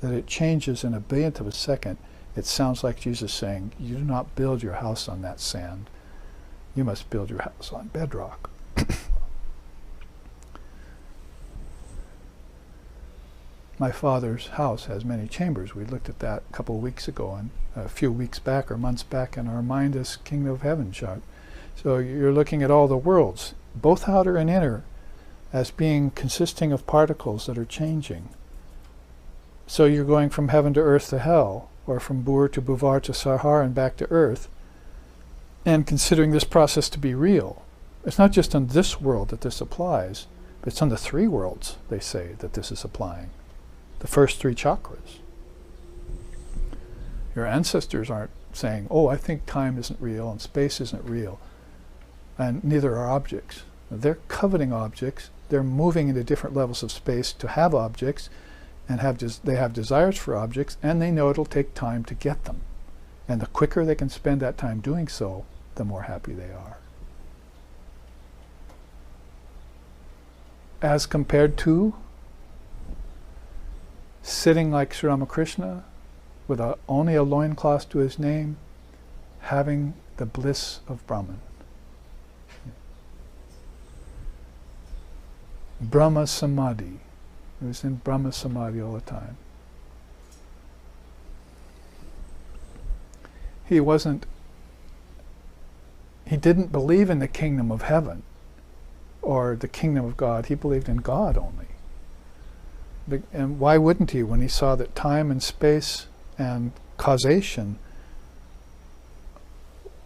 that it changes in a billionth of a second, it sounds like Jesus saying, you do not build your house on that sand. You must build your house on bedrock. My father's house has many chambers. We looked at that a couple of weeks ago, and a few weeks back or months back in our Mindus Kingdom of Heaven chart. So you're looking at all the worlds, both outer and inner, as being consisting of particles that are changing. So you're going from heaven to earth to hell, or from Bur to Buvar to Sahar and back to earth, and considering this process to be real. It's not just on this world that this applies, but it's on the three worlds, they say, that this is applying. The first three chakras. Your ancestors aren't saying, oh, I think time isn't real and space isn't real, and neither are objects. They're coveting objects. They're moving into different levels of space to have objects, and they have desires for objects, and they know it'll take time to get them. And the quicker they can spend that time doing so, the more happy they are. As compared to sitting like Sri Ramakrishna with only a loincloth to his name, having the bliss of Brahman. Brahma Samadhi. He was in Brahma Samadhi all the time. He didn't believe in the kingdom of heaven. or the kingdom of God. He believed in God only. And why wouldn't he, when he saw that time and space and causation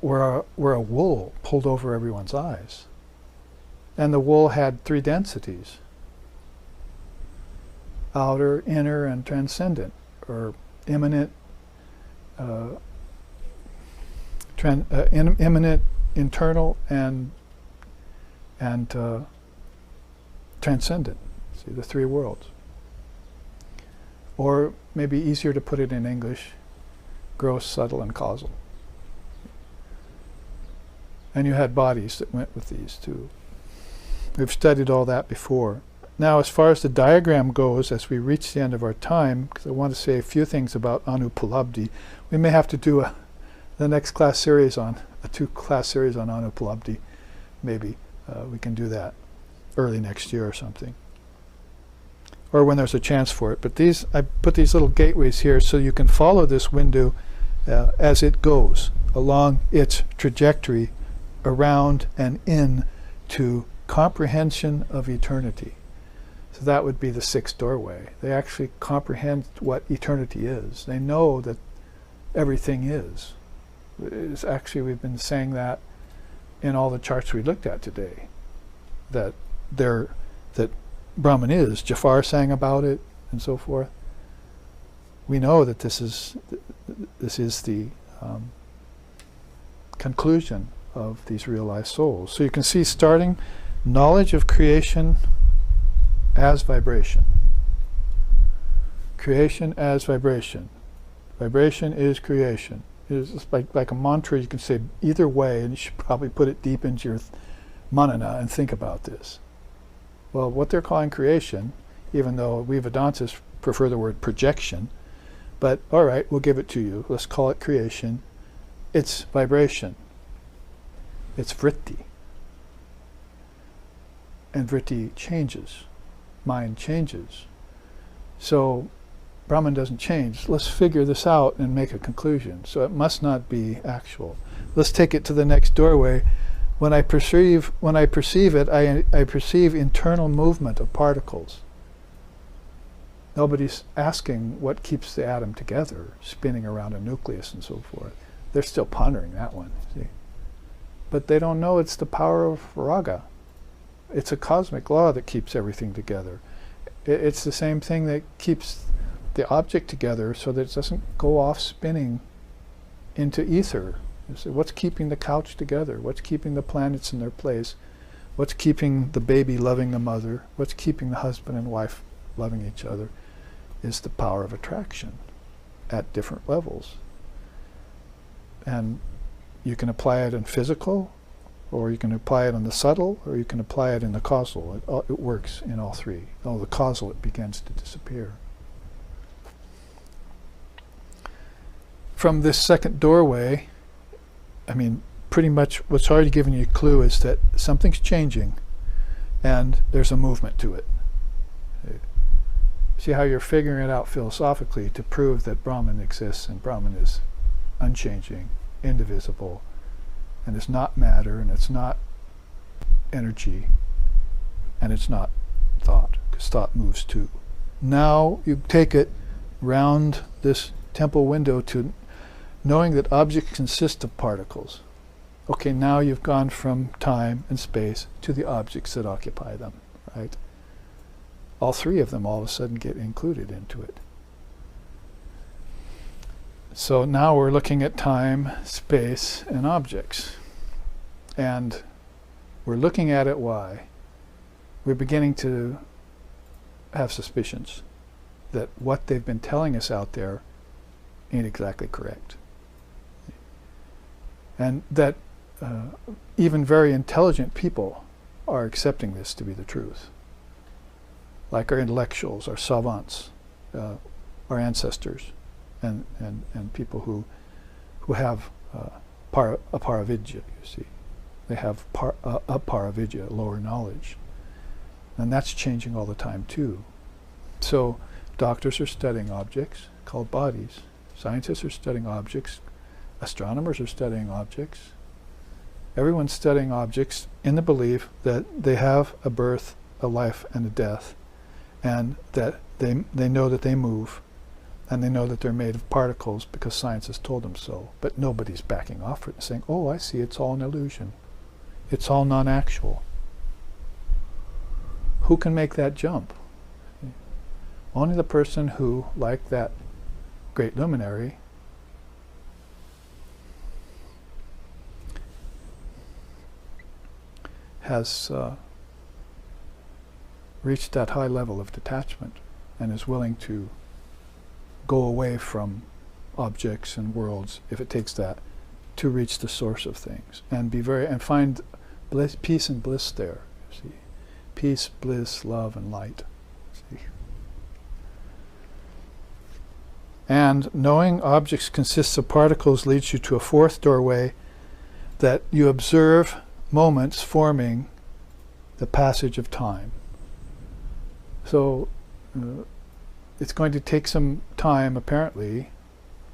were a wool pulled over everyone's eyes? And the wool had three densities: outer, inner, and transcendent, or immanent, immanent, internal, and transcendent. See, the three worlds. Or maybe easier to put it in English: gross, subtle, and causal. And you had bodies that went with these too. We've studied all that before. Now, as far as the diagram goes, as we reach the end of our time, because I want to say a few things about Anupalabdhi, we may have to do the next class series a 2-class series on Anupalabdhi. Maybe we can do that early next year or something, or when there's a chance for it. But I put these little gateways here so you can follow this window as it goes along its trajectory around and in to comprehension of eternity. So that would be the 6th doorway. They actually comprehend what eternity is. They know that everything is. It's actually, we've been saying that in all the charts we looked at today, that Brahman is. Jafar sang about it and so forth. We know that this is the conclusion of these realized souls. So you can see, starting knowledge of creation as vibration. Creation as vibration. Vibration is creation. It is like a mantra you can say either way, and you should probably put it deep into your manana and think about this. Well, what they're calling creation, even though we Vedantists prefer the word projection, but all right, we'll give it to you. Let's call it creation. It's vibration. It's vritti. And vritti changes. Mind changes. So Brahman doesn't change. Let's figure this out and make a conclusion. So it must not be actual. Let's take it to the next doorway. When I perceive it, I perceive internal movement of particles. Nobody's asking what keeps the atom together, spinning around a nucleus and so forth. They're still pondering that one, see. But they don't know it's the power of raga. It's a cosmic law that keeps everything together. It's the same thing that keeps the object together so that it doesn't go off spinning into ether. So what's keeping the couch together? What's keeping the planets in their place? What's keeping the baby loving the mother? What's keeping the husband and wife loving each other? Is the power of attraction at different levels. And you can apply it in physical, or you can apply it on the subtle, or you can apply it in the causal. It works in all three. Oh, the causal, it begins to disappear. From this second doorway, I mean, pretty much what's already given you a clue is that something's changing and there's a movement to it. See how you're figuring it out philosophically to prove that Brahman exists, and Brahman is unchanging, indivisible, and it's not matter, and it's not energy, and it's not thought, because thought moves too. Now you take it round this temple window to knowing that objects consist of particles. Okay, now you've gone from time and space to the objects that occupy them, right? All three of them all of a sudden get included into it. So now we're looking at time, space, and objects. And we're looking at it why? We're beginning to have suspicions that what they've been telling us out there ain't exactly correct. And that even very intelligent people are accepting this to be the truth. Like our intellectuals, our savants, our ancestors, and people who have aparavidya, you see. They have aparavidya, lower knowledge. And that's changing all the time too. So doctors are studying objects called bodies. Scientists are studying objects. Astronomers are studying objects. Everyone's studying objects in the belief that they have a birth, a life, and a death, and that they know that they move, and they know that they're made of particles because science has told them so. But nobody's backing off it and saying, oh, I see, it's all an illusion. It's all non-actual. Who can make that jump? Only the person who, like that great luminary, has reached that high level of detachment and is willing to go away from objects and worlds, if it takes that, to reach the source of things and find bliss, peace and bliss there. See, peace, bliss, love, and light. See, and knowing objects consists of particles leads you to a fourth doorway, that you observe moments forming the passage of time. So it's going to take some time, apparently,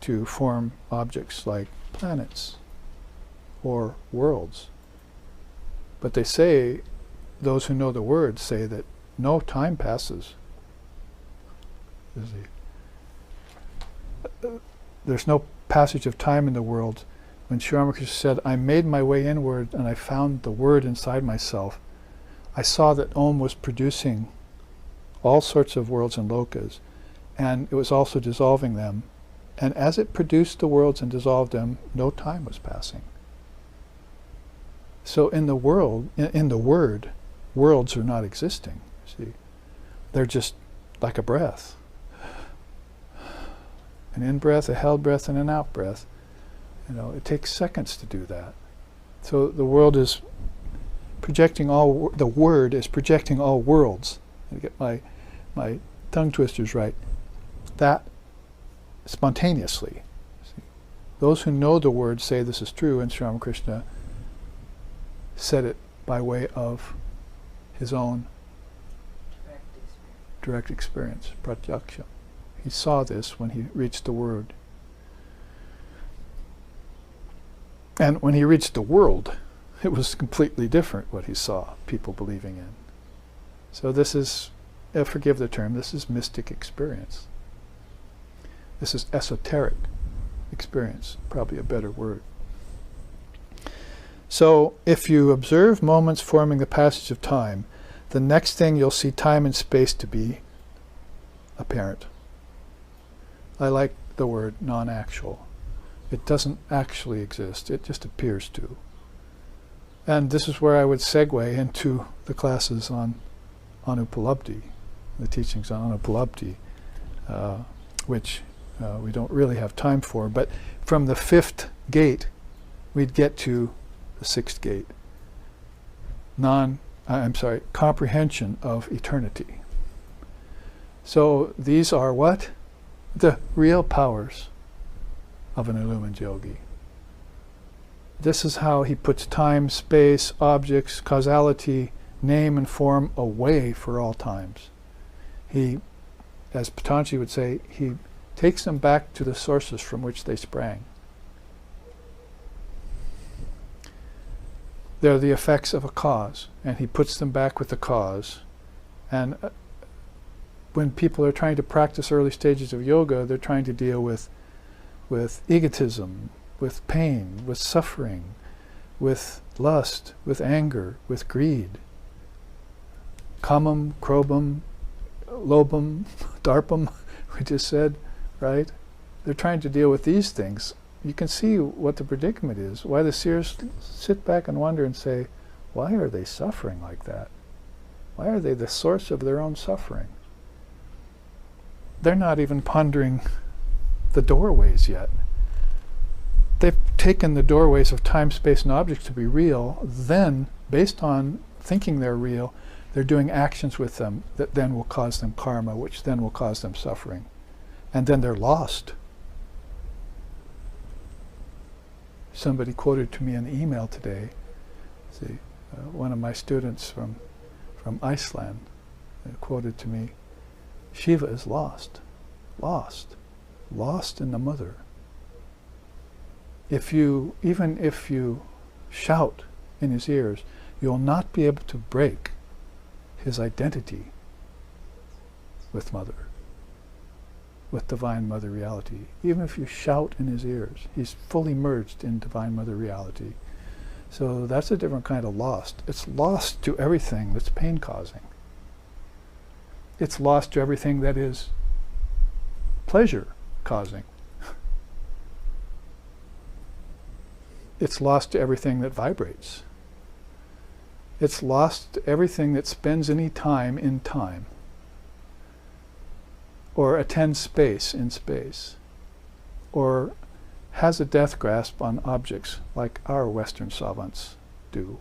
to form objects like planets or worlds. But they say, those who know the word say that no time passes. There's no passage of time in the world. When Sri Ramakrishna said, I made my way inward and I found the word inside myself, I saw that Om was producing all sorts of worlds and lokas, and it was also dissolving them. And as it produced the worlds and dissolved them, no time was passing. So in the world, in the word, worlds are not existing. See, they're just like a breath. An in-breath, a held breath, and an out-breath. You know, it takes seconds to do that. So the world is projecting all, the word is projecting all worlds. I get my tongue twisters right. That spontaneously. See, those who know the word say this is true, and Sri Ramakrishna said it by way of his own direct experience, pratyaksha. He saw this when he reached the word. And when he reached the world, it was completely different what he saw, people believing in. So this is, forgive the term, this is mystic experience. This is esoteric experience, probably a better word. So if you observe moments forming the passage of time, the next thing you'll see time and space to be apparent. I like the word non-actual. It doesn't actually exist, it just appears to. And this is where I would segue into the classes on Anupalabdhi, the teachings on Anupalabdhi, which we don't really have time for, but from the fifth gate, we'd get to the sixth gate. Comprehension of eternity. So these are what? The real powers of an illumined yogi. This is how he puts time, space, objects, causality, name and form away for all times. He, as Patanjali would say, he takes them back to the sources from which they sprang. They're the effects of a cause, and he puts them back with the cause. And when people are trying to practice early stages of yoga, they're trying to deal with egotism, with pain, with suffering, with lust, with anger, with greed. Kamam, krobam, lobam, darpam, we just said, right? They're trying to deal with these things. You can see what the predicament is, why the seers sit back and wonder and say, why are they suffering like that? Why are they the source of their own suffering? They're not even pondering the doorways yet. They've taken the doorways of time, space, and objects to be real. Then, based on thinking they're real, they're doing actions with them that then will cause them karma, which then will cause them suffering. And then they're lost. Somebody quoted to me in the email today, one of my students from Iceland quoted to me, Shiva is lost in the mother. Even if you shout in his ears, you'll not be able to break his identity with Mother, with Divine Mother reality. Even if you shout in his ears, he's fully merged in Divine Mother reality. So that's a different kind of lost. It's lost to everything that's pain-causing. It's lost to everything that is pleasure-causing. It's lost to everything that vibrates. It's lost to everything that spends any time in time, or attends space in space, or has a death grasp on objects like our Western savants do.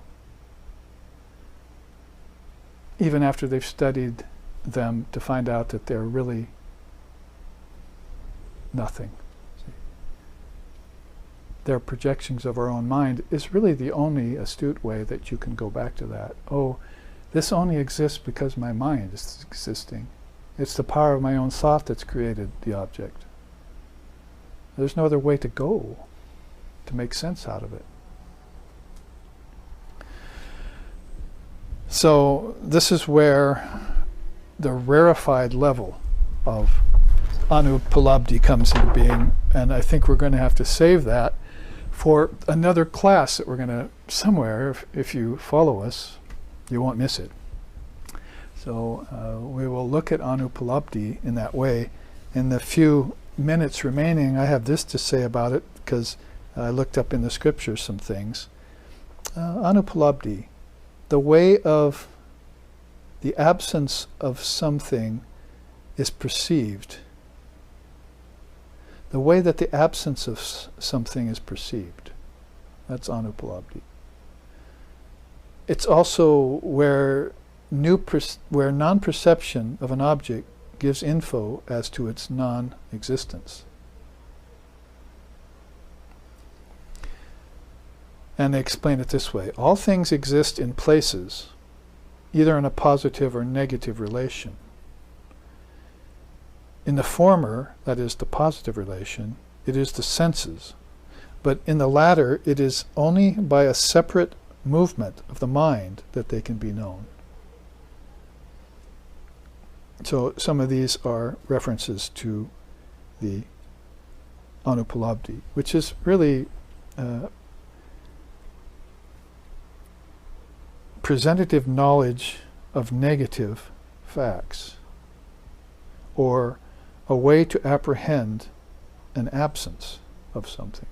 Even after they've studied them to find out that they're really nothing. Their projections of our own mind is really the only astute way that you can go back to that. Oh, this only exists because my mind is existing. It's the power of my own thought that's created the object. There's no other way to go to make sense out of it. So this is where the rarefied level of Anupalabdhi comes into being, and I think we're going to have to save that for another class that we're going to, somewhere, if you follow us, you won't miss it. So we will look at Anupalabdhi in that way. In the few minutes remaining, I have this to say about it, because I looked up in the scriptures some things. Anupalabdhi, the way of the absence of something is perceived. The way that the absence of something is perceived. That's Anupalabdhi. It's also where non-perception of an object gives info as to its non-existence. And they explain it this way. All things exist in places, either in a positive or negative relation. In the former, that is the positive relation, it is the senses. But in the latter, it is only by a separate movement of the mind that they can be known. So some of these are references to the Anupalabdhi, which is really presentative knowledge of negative facts, or a way to apprehend an absence of something.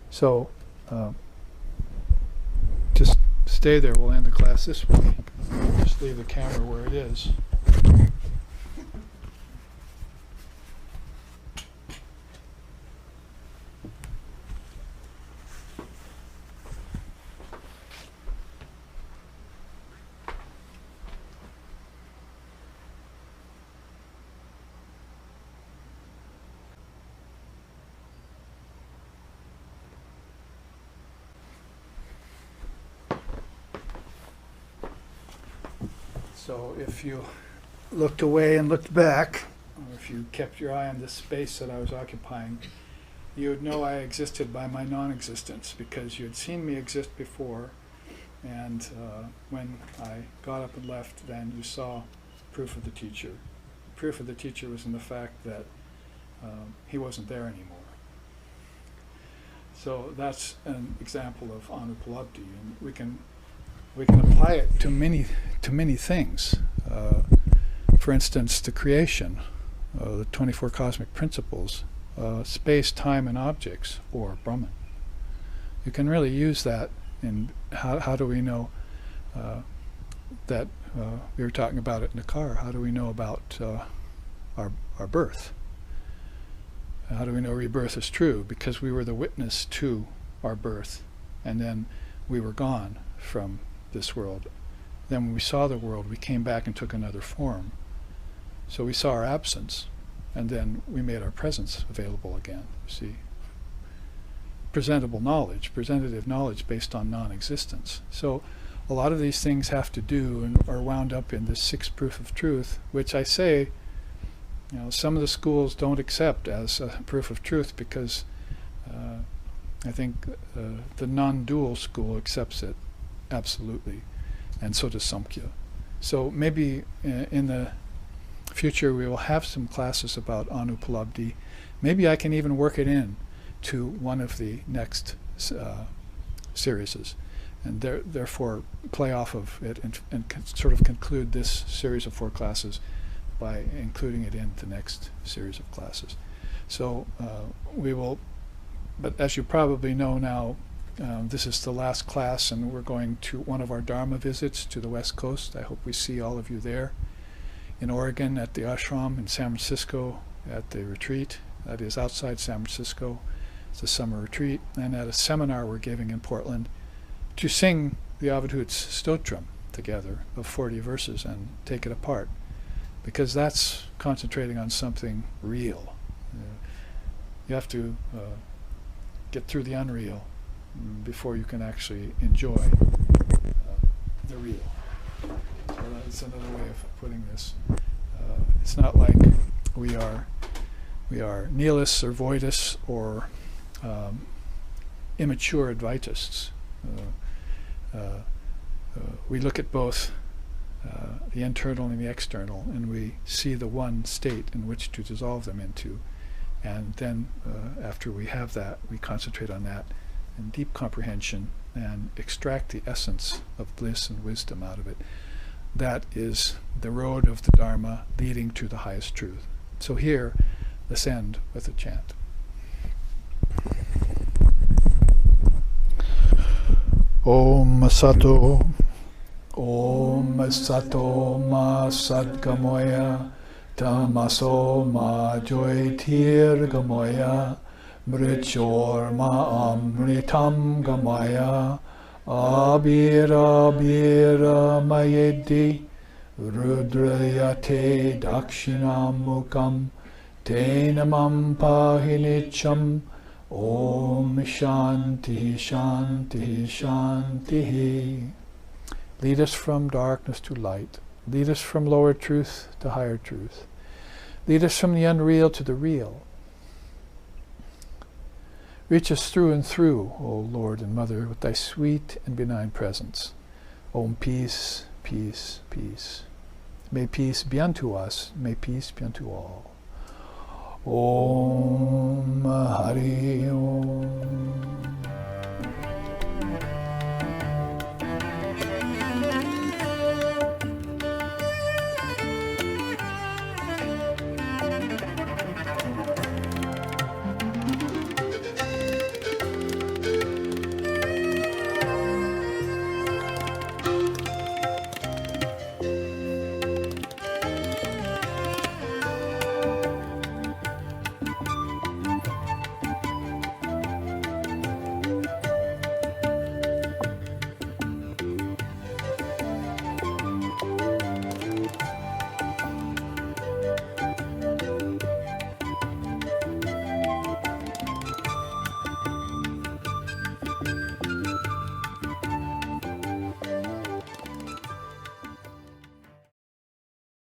So just stay there, we'll end the class this way. Just leave the camera where it is. So if you looked away and looked back, or if you kept your eye on this space that I was occupying, you would know I existed by my non-existence, because you had seen me exist before, and when I got up and left, then you saw proof of the teacher. Proof of the teacher was in the fact that he wasn't there anymore. So that's an example of Anupalabdhi, and we can apply it to many things. For instance, to creation, the 24 cosmic principles, space, time, and objects, or Brahman. You can really use that in how do we know that we were talking about it in the car. How do we know about our birth? How do we know rebirth is true? Because we were the witness to our birth, and then we were gone from this world. Then when we saw the world, we came back and took another form. So we saw our absence, and then we made our presence available again. You see, presentative knowledge based on non-existence. So a lot of these things have to do and are wound up in this sixth proof of truth, which I say, some of the schools don't accept as a proof of truth because I think the non-dual school accepts it absolutely, and so does Samkhya. So maybe in the future we will have some classes about Anupalabdhi. Maybe I can even work it in to one of the next series, and therefore play off of it and sort of conclude this series of 4 classes by including it in the next series of classes. So we will, but as you probably know now, this is the last class, and we're going to one of our Dharma visits to the West Coast. I hope we see all of you there. In Oregon at the ashram, in San Francisco at the retreat, that is outside San Francisco. It's a summer retreat, and at a seminar we're giving in Portland to sing the Avadhut Stotram together of 40 verses and take it apart, because that's concentrating on something real. You have to get through the unreal before you can actually enjoy the real. So that's another way of putting this. It's not like we are nihilists or voidists or immature Advaitists. We look at both the internal and the external, and we see the one state in which to dissolve them into. And then after we have that, we concentrate on that in deep comprehension and extract the essence of bliss and wisdom out of it. That is the road of the Dharma leading to the highest truth. So here, let's end with a chant. Om Sato, Om Sato Ma Sadgamoya, Tamaso Ma Joytir Gamoya, Mrichor Ma Amritam Gamaya, Abira Bira Mayedi, Rudrayate Dakshinamukam, Tenamam Pahinicham, Om Shanti Shanti Shanti. Lead us from darkness to light. Lead us from lower truth to higher truth. Lead us from the unreal to the real. Reach us through and through, O Lord and Mother, with thy sweet and benign presence. Om peace, peace, peace. May peace be unto us, may peace be unto all. Om Hari Om.